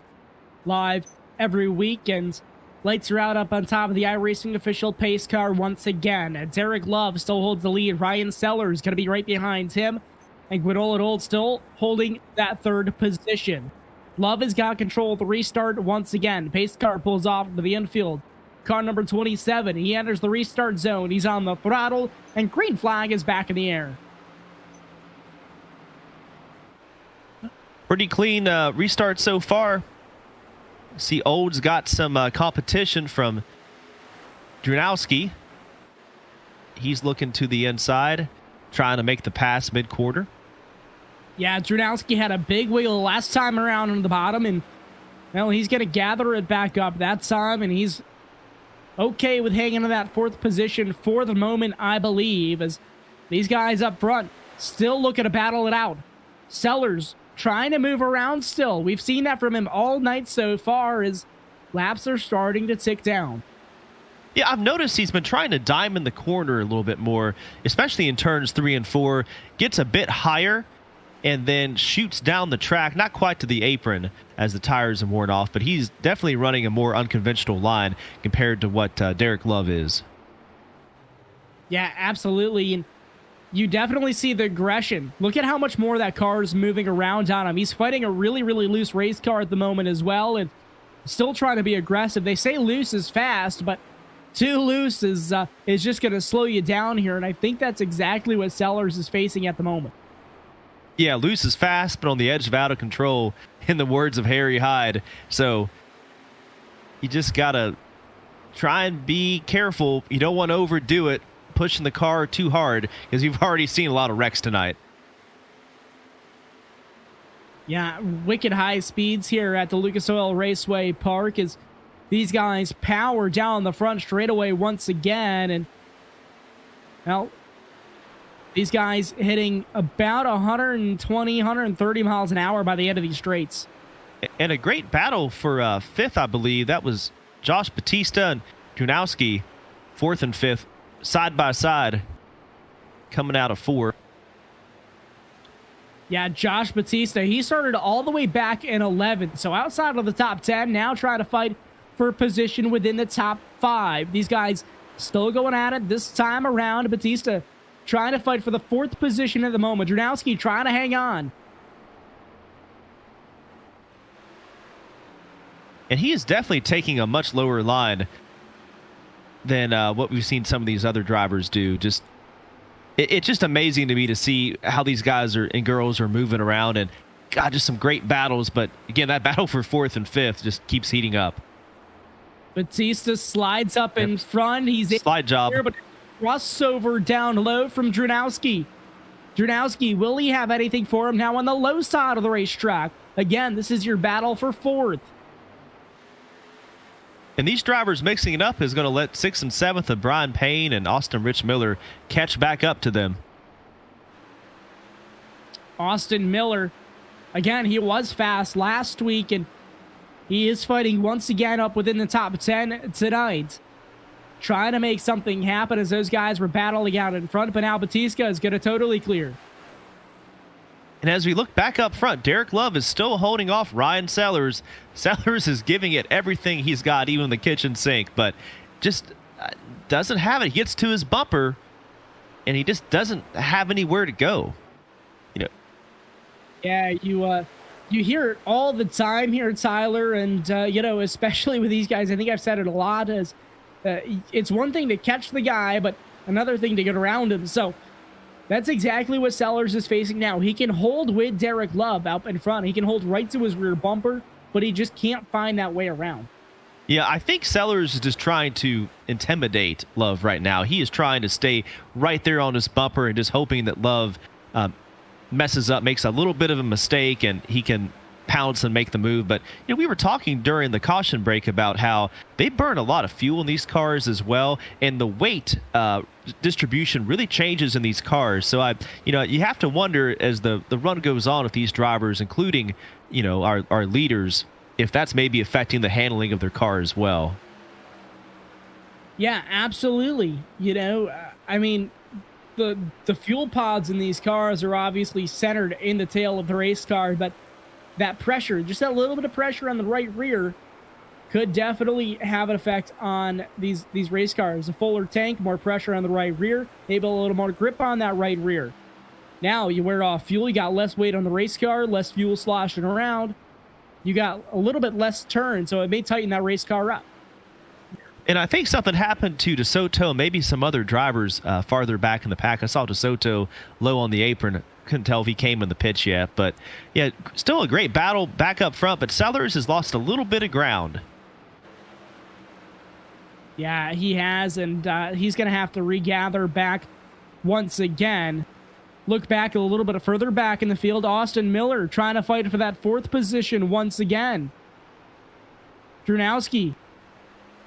live every weekend. Lights are out up on top of the iRacing official pace car once again. Derek Love still holds the lead. Ryan Sellers going to be right behind him. And Gwenola Old still holding that third position. Love has got control of the restart once again. Pace car pulls off to the infield. Car number 27, he enters the restart zone. He's on the throttle, and green flag is back in the air. Pretty clean restart so far. See, Old's got some competition from Drunowski. He's looking to the inside, trying to make the pass mid-quarter. Yeah, Drunowski had a big wiggle last time around on the bottom, and well, he's going to gather it back up that time, and he's okay with hanging in that fourth position for the moment, I believe, as these guys up front still looking to battle it out. Sellers trying to move around still. We've seen that from him all night so far as laps are starting to tick down. Yeah, I've noticed he's been trying to dime in the corner a little bit more, especially in turns 3 and 4. Gets a bit higher and then shoots down the track, not quite to the apron as the tires have worn off, but he's definitely running a more unconventional line compared to what Derek Love is. Yeah, absolutely. And you definitely see the aggression. Look at how much more that car is moving around on him. He's fighting a really, really loose race car at the moment as well, and still trying to be aggressive. They say loose is fast, but too loose is just going to slow you down here, and I think that's exactly what Sellers is facing at the moment. Yeah, loose is fast, but on the edge of out of control, in the words of Harry Hyde. So you just got to try and be careful. You don't want to overdo it, pushing the car too hard, because you've already seen a lot of wrecks tonight. Yeah, wicked high speeds here at the Lucas Oil Raceway Park as these guys power down the front straightaway once again. And, well, these guys hitting about 120, 130 miles an hour by the end of these straights. And a great battle for fifth, I believe. That was Josh Batista and Drunowski, 4th and 5th, side by side, coming out of 4. Yeah, Josh Batista, he started all the way back in 11th. So outside of the top 10, now trying to fight for a position within the top 5. These guys still going at it this time around. Batista trying to fight for the 4th position at the moment. Drunowski trying to hang on. And he is definitely taking a much lower line than what we've seen some of these other drivers do. It's just amazing to me to see how these guys and girls are moving around, and God, just some great battles. But again, that battle for 4th and 5th just keeps heating up. Batista slides up in front. He's slide job. Here, but crossover down low from Drunowski. Drunowski, will he have anything for him now on the low side of the racetrack? Again, this is your battle for 4th. And these drivers mixing it up is going to let 6th and 7th of Brian Payne and Austin Rich Miller catch back up to them. Austin Miller, again, he was fast last week, and he is fighting once again up within the top 10 tonight. Trying to make something happen as those guys were battling out in front, but now Batista is going to totally clear. And as we look back up front, Derek Love is still holding off Ryan Sellers. Sellers is giving it everything he's got, even the kitchen sink, but just doesn't have it. He gets to his bumper, and he just doesn't have anywhere to go. You know. Yeah, you hear it all the time here, Tyler, and especially with these guys. I think I've said it a lot. As it's one thing to catch the guy, but another thing to get around him. So that's exactly what Sellers is facing now. He can hold with Derek Love out in front. He can hold right to his rear bumper, but he just can't find that way around. Yeah, I think Sellers is just trying to intimidate Love right now. He is trying to stay right there on his bumper and just hoping that Love messes up, makes a little bit of a mistake, and he can pounce and make the move. But we were talking during the caution break about how they burn a lot of fuel in these cars as well, and the weight distribution really changes in these cars. So you have to wonder as the run goes on with these drivers, including our leaders, if that's maybe affecting the handling of their car as well. Yeah, absolutely. The the fuel pods in these cars are obviously centered in the tail of the race car, but that pressure, just that little bit of pressure on the right rear, could definitely have an effect on these race cars. A fuller tank, more pressure on the right rear, maybe a little more grip on that right rear. Now you wear off fuel, you got less weight on the race car, less fuel sloshing around. You got a little bit less turn, so it may tighten that race car up. And I think something happened to DeSoto, maybe some other drivers farther back in the pack. I saw DeSoto low on the apron. Couldn't tell if he came in the pits yet. But, yeah, still a great battle back up front. But Sellers has lost a little bit of ground. Yeah, he has, and he's going to have to regather back once again. Look back a little bit further back in the field. Austin Miller trying to fight for that 4th position once again. Drunowski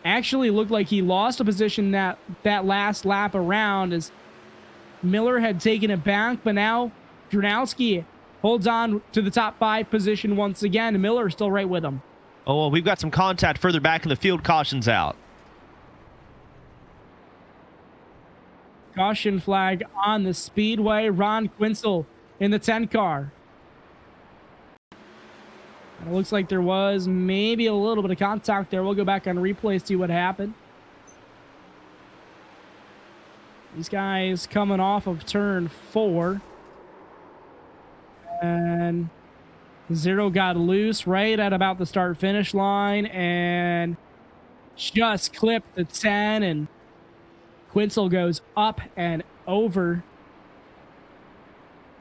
actually looked like he lost a position that last lap around as Miller had taken it back, but now Drunowski holds on to the top 5 position once again. Miller still right with him. Oh, well, we've got some contact further back in the field. Caution's out. Caution flag on the speedway. Ron Quinzel in the 10 car. It looks like there was maybe a little bit of contact there. We'll go back on replay, see what happened. These guys coming off of turn 4. And 0 got loose right at about the start-finish line and just clipped the 10, and Quinzel goes up and over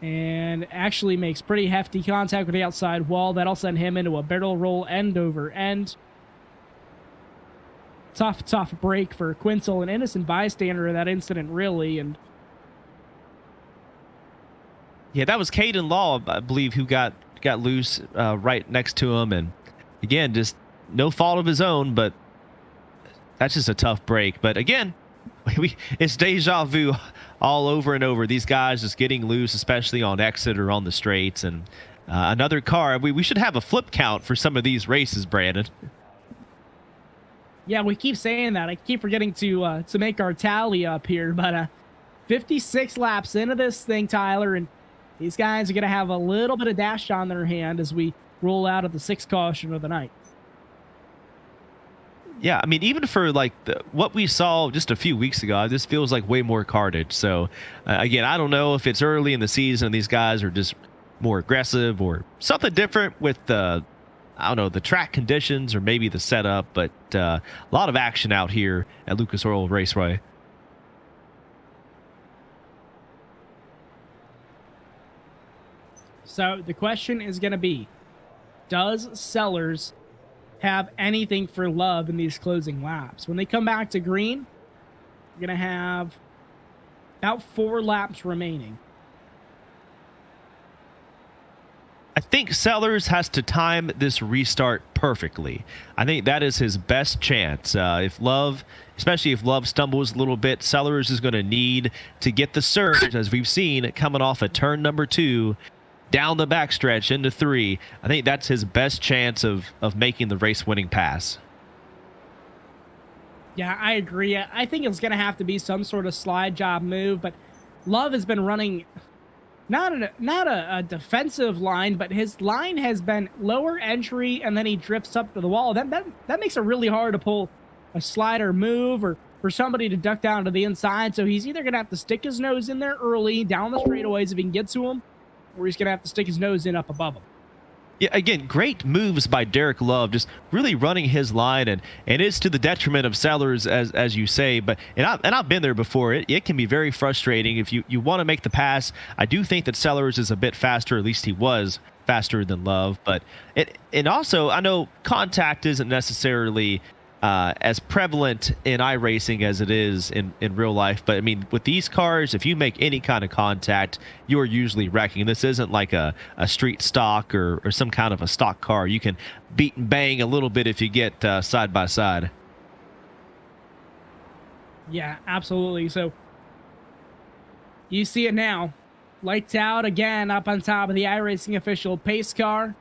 and actually makes pretty hefty contact with the outside wall. That'll send him into a barrel roll end over end. Tough break for Quinzel, an innocent bystander in that incident, really. And yeah, that was Caden Law, I believe, who got loose right next to him. And again, just no fault of his own, but that's just a tough break. But again, it's deja vu all over and over. These guys just getting loose, especially on exit or on the straights. And another car. We should have a flip count for some of these races, Brandon. Yeah, we keep saying that. I keep forgetting to make our tally up here. But 56 laps into this thing, Tyler, and these guys are going to have a little bit of dash on their hand as we roll out of the 6th caution of the night. Yeah, I mean, even for like what we saw just a few weeks ago, this feels like way more carnage. So, again, I don't know if it's early in the season and these guys are just more aggressive or something different with the, I don't know, the track conditions or maybe the setup. But a lot of action out here at Lucas Oil Raceway. So the question is going to be, does Sellers have anything for Love in these closing laps? When they come back to green, you're going to have about 4 laps remaining. I think Sellers has to time this restart perfectly. I think that is his best chance. If Love, especially if Love stumbles a little bit, Sellers is going to need to get the surge, as we've seen, coming off of turn number 2, down the backstretch into 3. I think that's his best chance of making the race-winning pass. Yeah, I agree. I think it's going to have to be some sort of slide job move, but Love has been running not a defensive line, but his line has been lower entry, and then he drifts up to the wall. That makes it really hard to pull a slider move or for somebody to duck down to the inside, so he's either going to have to stick his nose in there early, down the straightaways if he can get to him, or he's going to have to stick his nose in up above him. Yeah, again, great moves by Derek Love, just really running his line, and it's to the detriment of Sellers, as you say. But I've been there before. It can be very frustrating if you want to make the pass. I do think that Sellers is a bit faster, at least he was faster than Love. But and also, I know contact isn't necessarily as prevalent in iRacing as it is in real life. But I mean, with these cars, if you make any kind of contact, you're usually wrecking. This isn't like a street stock or some kind of a stock car. You can beat and bang a little bit if you get side by side. Yeah, absolutely. So you see it now. Lights out again up on top of the iRacing official pace car.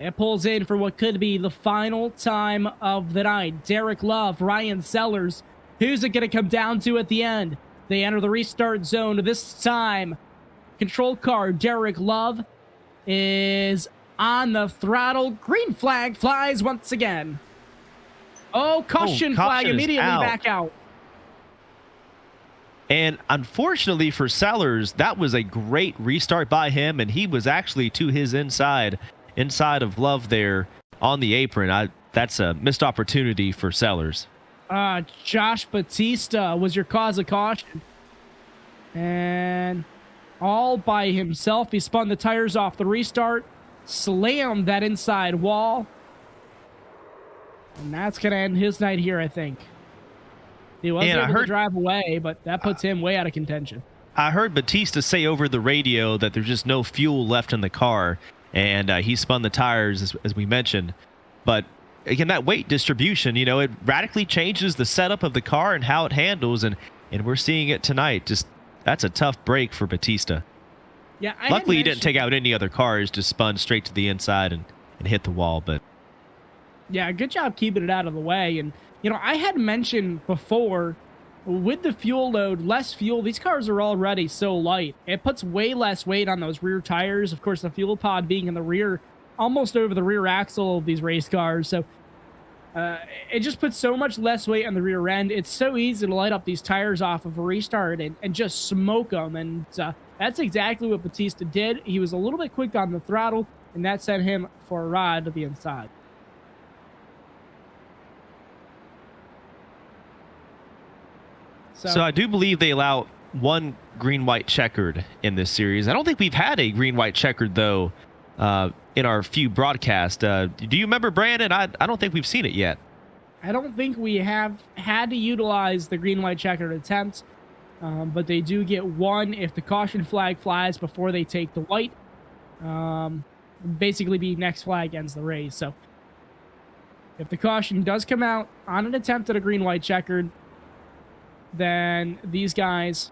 It pulls in for what could be the final time of the night. Derek Love, Ryan Sellers. Who's it going to come down to at the end? They enter the restart zone. This time, control car Derek Love is on the throttle. Green flag flies once again. Oh, caution flag immediately back out. And unfortunately for Sellers, that was a great restart by him, and he was actually to his inside of Love there on the apron. That's a missed opportunity for Sellers. Josh Batista was your cause of caution. And all by himself, he spun the tires off the restart, slammed that inside wall. And that's going to end his night here, I think. He was able to drive away, but that puts him way out of contention. I heard Batista say over the radio that there's just no fuel left in the car, and he spun the tires, as we mentioned. But again, that weight distribution, you know, it radically changes the setup of the car and how it handles, and we're seeing it tonight. Just that's a tough break for Batista. Yeah, luckily he didn't take out any other cars, just spun straight to the inside and hit the wall. But yeah, good job keeping it out of the way. And you know, I had mentioned before, with the fuel load, less fuel, these cars are already so light. It puts way less weight on those rear tires. Of course, the fuel pod being in the rear, almost over the rear axle of these race cars. So it just puts so much less weight on the rear end. It's so easy to light up these tires off of a restart and just smoke them. And that's exactly what Batista did. He was a little bit quick on the throttle, and that sent him for a ride to the inside. So I do believe they allow one green-white checkered in this series. I don't think we've had a green-white checkered, though, in our few broadcasts. Do you remember, Brandon? I don't think we've seen it yet. I don't think we have had to utilize the green-white checkered attempt, but they do get one if the caution flag flies before they take the white. Basically be next flag ends the race. So if the caution does come out on an attempt at a green-white checkered, then these guys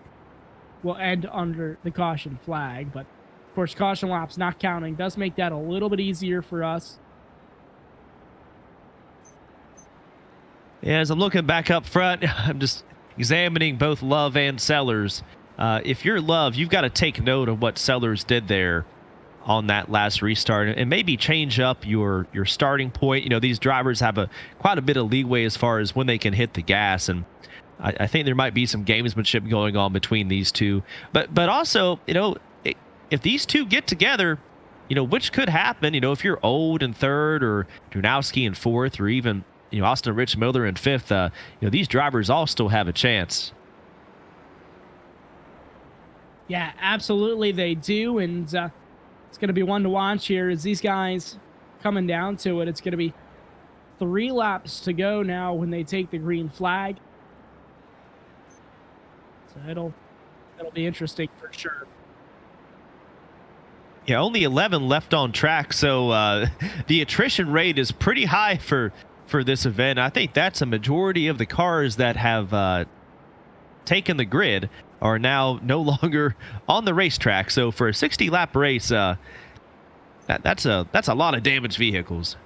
will end under the caution flag. But, of course, caution laps not counting does make that a little bit easier for us. Yeah, as I'm looking back up front, I'm just examining both Love and Sellers. If you're Love, you've got to take note of what Sellers did there on that last restart and maybe change up your starting point. You know, these drivers have quite a bit of leeway as far as when they can hit the gas, and I think there might be some gamesmanship going on between these two. But also, you know, if these two get together, you know, which could happen, you know, if you're Old in third or Drunowski in fourth or even, you know, Austin Rich Miller in fifth, you know, these drivers all still have a chance. Yeah, absolutely they do. And it's going to be one to watch here as these guys coming down to it. It's going to be 3 laps to go now when they take the green flag. So it'll be interesting for sure. Yeah, only 11 left on track, so the attrition rate is pretty high for this event. I think that's a majority of the cars that have taken the grid are now no longer on the racetrack. So for a 60-lap race, that's a lot of damaged vehicles.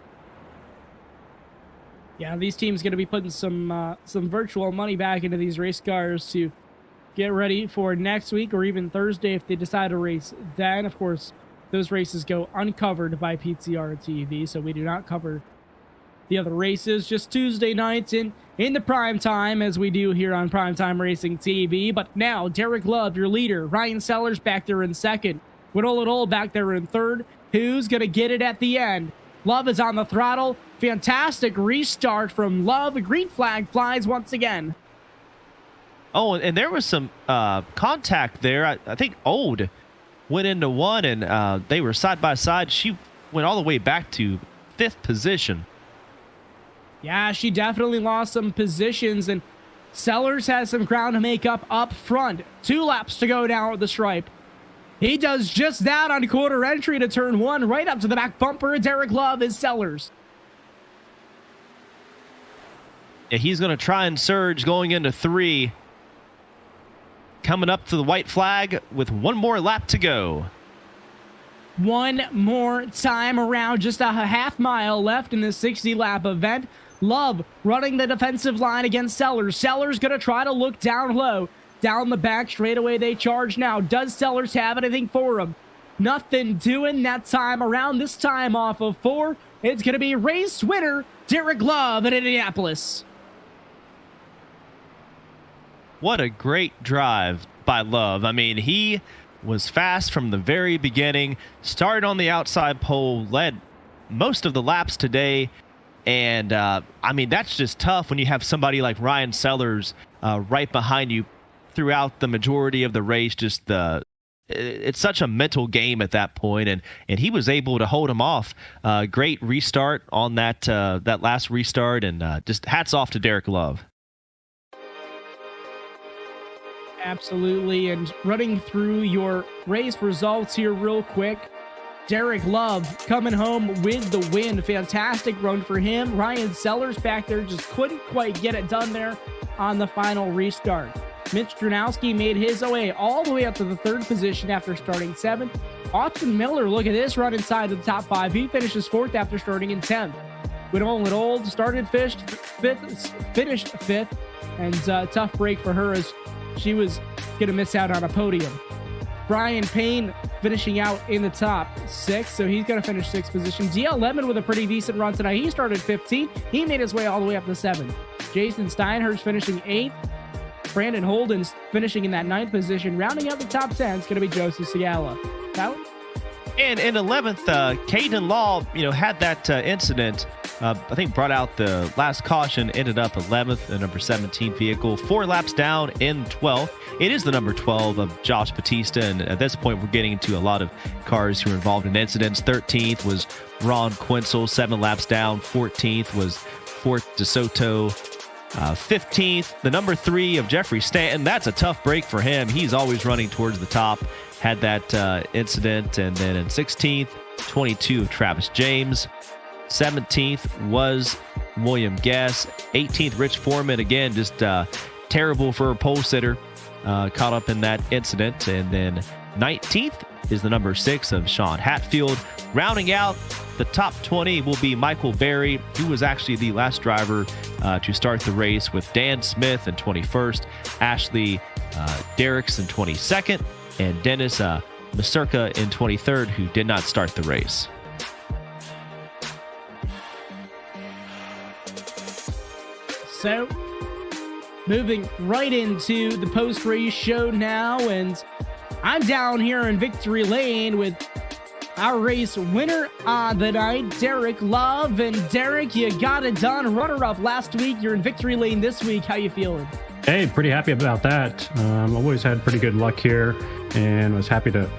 Yeah, these teams going to be putting some virtual money back into these race cars to get ready for next week or even Thursday if they decide to race then. Of course, those races go uncovered by PTRTV, so we do not cover the other races, just Tuesday nights in the prime time as we do here on Primetime Racing TV. But now, Derek Love, your leader. Ryan Sellers back there in second. Whittle and Old back there in third. Who's going to get it at the end? Love is on the throttle. Fantastic restart from Love. Green flag flies once again. Oh, and there was some contact there. I think Old went into one, and they were side by side. She went all the way back to 5th position. Yeah, she definitely lost some positions, and Sellers has some ground to make up front. 2 laps to go down with the stripe. He does just that on quarter entry to turn 1, right up to the back bumper. Derek Love is Sellers. Yeah, he's going to try and surge going into 3. Coming up to the white flag with 1 more lap to go. 1 more time around, just a half mile left in this 60-lap event. Love running the defensive line against Sellers. Sellers going to try to look down low. Down the back straightaway, they charge now. Does Sellers have anything for him? Nothing doing that time around. This time off of 4. It's going to be race winner, Derek Love in Indianapolis. What a great drive by Love. I mean, he was fast from the very beginning, started on the outside pole, led most of the laps today. And, I mean, that's just tough when you have somebody like Ryan Sellers right behind you throughout the majority of the race. Just it's such a mental game at that point, and he was able to hold him off. Great restart on that last restart, and just hats off to Derek Love. Absolutely. And running through your race results here real quick, Derek Love coming home with the win. Fantastic run for him. Ryan Sellers back there just couldn't quite get it done there on the final restart. Mitch Dranowski made his way all the way up to the 3rd position after starting 7th. Austin Miller, look at this run inside the top 5. He finishes 4th after starting in 10th. Winnold Old started finished 5th, and tough break for her as she was going to miss out on a podium. Brian Payne finishing out in the top 6, so he's going to finish 6th position. DL Lemon with a pretty decent run tonight. He started 15th. He made his way all the way up to 7th. Jason Steinhurst finishing 8th. Brandon Holden's finishing in that 9th position. Rounding out the top 10 is going to be Joseph Sigala. Tyler? And in 11th, Caden Law, had that incident. I think brought out the last caution, ended up 11th, the number 17 vehicle, 4 laps down in 12th. It is the number 12 of Josh Batista, and at this point, we're getting into a lot of cars who are involved in incidents. 13th was Ron Quinzel, 7 laps down. 14th was Fort DeSoto. 15th, the number 3 of Jeffrey Stanton. That's a tough break for him. He's always running towards the top. Had that incident. And then in 16th, 22 of Travis James. 17th was William Guess. 18th, Rich Foreman. Again, just terrible for a pole sitter. Caught up in that incident. And then 19th is the number 6 of Sean Hatfield. Rounding out the top 20 will be Michael Berry, who was actually the last driver to start the race, with Dan Smith in 21st, Ashley Derricks in 22nd, and Dennis Masurka in 23rd, who did not start the race. So, moving right into the post-race show now, and I'm down here in Victory Lane with our race winner on the night, Derek Love. And Derek, you got it done. Runner-up last week. You're in Victory Lane this week. How you feeling? Hey, pretty happy about that. Always had pretty good luck here, and was happy to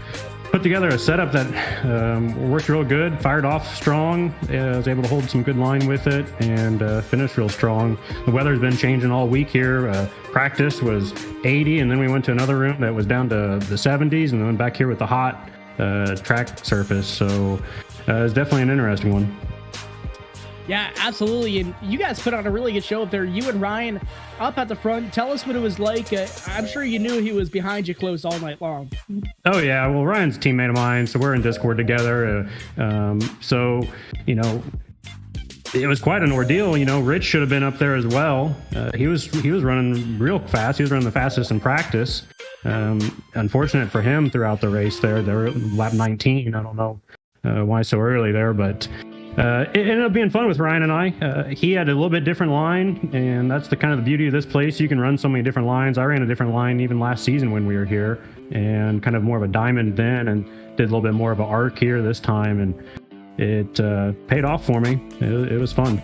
put together a setup that worked real good, fired off strong. I was able to hold some good line with it, and finished real strong. The weather's been changing all week here. Practice was 80, and then we went to another room that was down to the 70s, and then back here with the hot track surface. So it's definitely an interesting one. Yeah, absolutely. And you guys put on a really good show up there. You and Ryan up at the front. Tell us what it was like. I'm sure you knew he was behind you close all night long. Oh, yeah. Well, Ryan's a teammate of mine, so we're in Discord together. So, it was quite an ordeal. Rich should have been up there as well. He was running real fast. He was running the fastest in practice. Unfortunate for him throughout the race there. They were lap 19. I don't know why so early there, but it ended up being fun with Ryan and I. He had a little bit different line, and that's the kind of the beauty of this place. You can run so many different lines. I ran a different line even last season when we were here, and kind of more of a diamond then, and did a little bit more of an arc here this time, and it paid off for me. It was fun.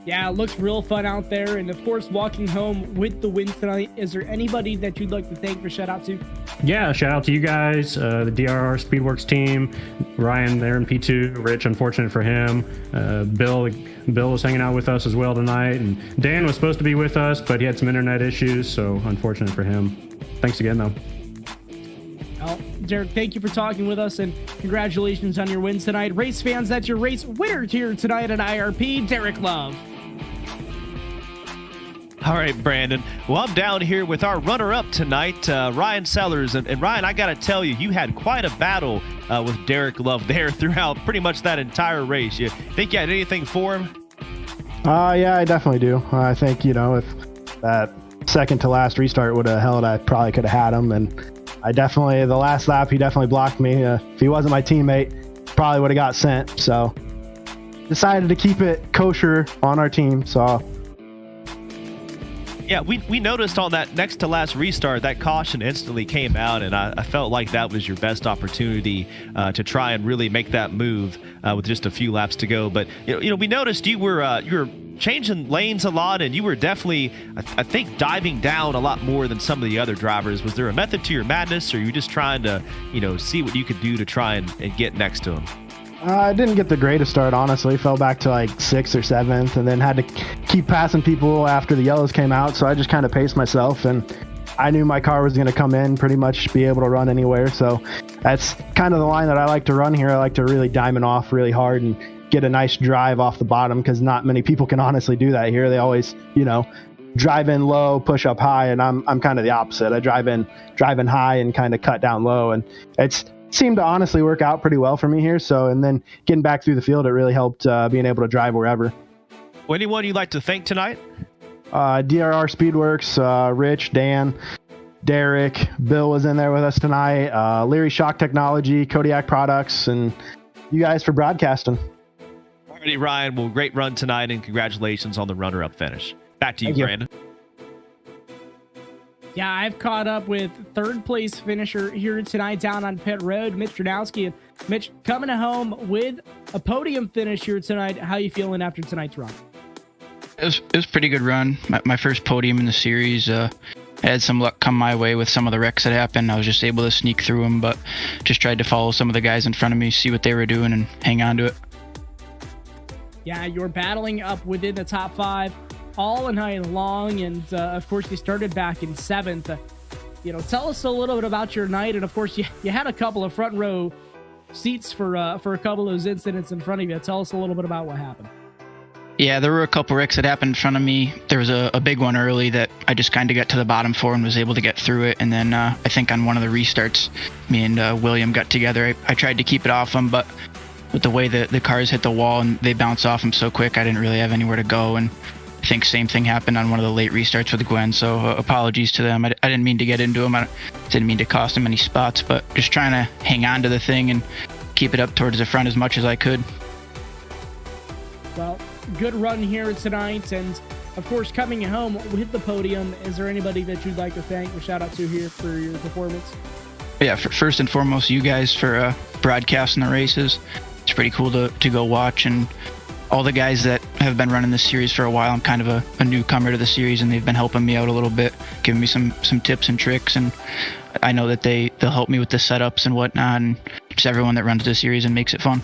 Yeah, it looks real fun out there. And of course, walking home with the win tonight, is there anybody that you'd like to thank for shout out to? Yeah, shout out to you guys, the DRR Speedworks team, Ryan there in P2, Rich, unfortunate for him. Bill was hanging out with us as well tonight, and Dan was supposed to be with us, but he had some internet issues, so unfortunate for him. Thanks again, though. Well, Derek, thank you for talking with us, and congratulations on your win tonight. Race fans, that's your race winner here tonight at IRP, Derek Love. All right, Brandon. Well, I'm down here with our runner-up tonight, Ryan Sellers. And Ryan, I got to tell you, you had quite a battle with Derek Love there throughout pretty much that entire race. You think you had anything for him? Yeah, I definitely do. I think, if that second to last restart would have held, I probably could have had him. And I definitely, the last lap, he definitely blocked me. If he wasn't my teammate, probably would have got sent. So decided to keep it kosher on our team. So yeah, we noticed on that next to last restart, that caution instantly came out, and I felt like that was your best opportunity to try and really make that move with just a few laps to go. But we noticed you were changing lanes a lot, and you were definitely, I think, diving down a lot more than some of the other drivers. Was there a method to your madness, or you just trying to see what you could do to try and get next to him? I didn't get the greatest start, honestly. Fell back to like 6th or 7th, and then had to keep passing people after the yellows came out. So I just kind of paced myself, and I knew my car was going to come in, pretty much be able to run anywhere. So that's kind of the line that I like to run here. I like to really diamond off really hard and get a nice drive off the bottom, because not many people can honestly do that here. They always, drive in low, push up high, and I'm kind of the opposite. I drive in high and kind of cut down low, and it's seemed to honestly work out pretty well for me here. So, and then getting back through the field, it really helped being able to drive wherever. Well, anyone you'd like to thank tonight? DRR Speedworks, Rich, Dan, Derek, Bill was in there with us tonight, Leary Shock Technology, Kodiak Products, and you guys for broadcasting. Alrighty, Ryan. Well, great run tonight, and congratulations on the runner-up finish. Back to you, Brandon. Yeah, I've caught up with third place finisher here tonight down on pit road, Mitch Dranowski. And Mitch, coming home with a podium finish here tonight. How you feeling after tonight's run? It was a pretty good run. My first podium in the series. I had some luck come my way with some of the wrecks that happened. I was just able to sneak through them, but just tried to follow some of the guys in front of me, see what they were doing, and hang on to it. Yeah, you're battling up within the top 5 all night long, and of course you started back in 7th. Tell us a little bit about your night, and of course you had a couple of front row seats for a couple of those incidents in front of you. Tell us a little bit about what happened. Yeah, there were a couple wrecks that happened in front of me. There was a big one early that I just kind of got to the bottom for and was able to get through it. And then I think on one of the restarts, me and William got together. I tried to keep it off him, but with the way the cars hit the wall and they bounce off him so quick, I didn't really have anywhere to go. And I think same thing happened on one of the late restarts with Gwen. So apologies to them. I didn't mean to get into them. I didn't mean to cost them any spots, but just trying to hang on to the thing and keep it up towards the front as much as I could. Well, good run here tonight, and of course coming home with the podium. Is there anybody that you'd like to thank or shout out to here for your performance? Yeah, first and foremost, you guys for broadcasting the races. It's pretty cool to go watch, and all the guys that have been running this series for a while. I'm kind of a newcomer to the series, and they've been helping me out a little bit, giving me some tips and tricks, and I know that they'll help me with the setups and whatnot, and just everyone that runs the series and makes it fun.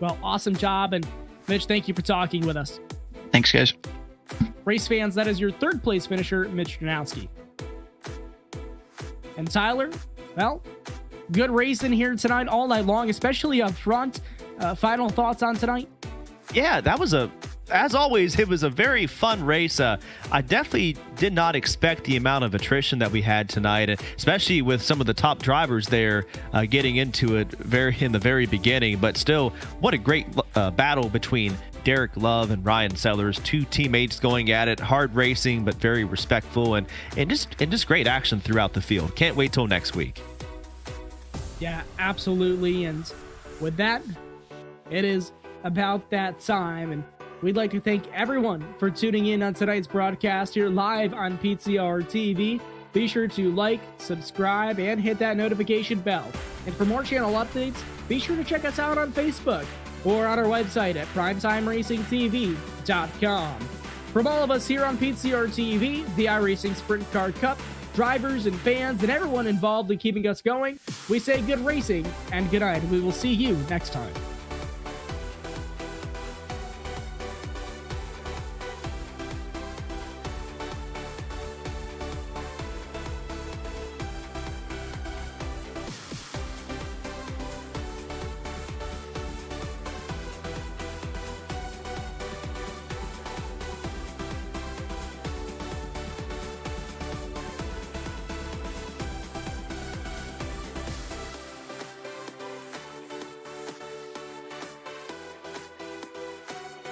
Well, awesome job, and Mitch, thank you for talking with us. Thanks, guys. Race fans, that is your third place finisher, Mitch Dranowski. And Tyler, well, good racing here tonight all night long, especially up front. Final thoughts on tonight? Yeah, as always, it was a very fun race. I definitely did not expect the amount of attrition that we had tonight, especially with some of the top drivers there getting into it in the very beginning. But still, what a great battle between Derek Love and Ryan Sellers, two teammates going at it, hard racing but very respectful, and just great action throughout the field. Can't wait till next week. Yeah, absolutely. And with that, it is about that time, and we'd like to thank everyone for tuning in on tonight's broadcast here live on PTRTV. Be sure to like, subscribe, and hit that notification bell. And for more channel updates, be sure to check us out on Facebook or on our website at PrimetimeRacingTV.com. From all of us here on PTRTV, the iRacing Sprint Car Cup, drivers and fans, and everyone involved in keeping us going, we say good racing and good night. We will see you next time.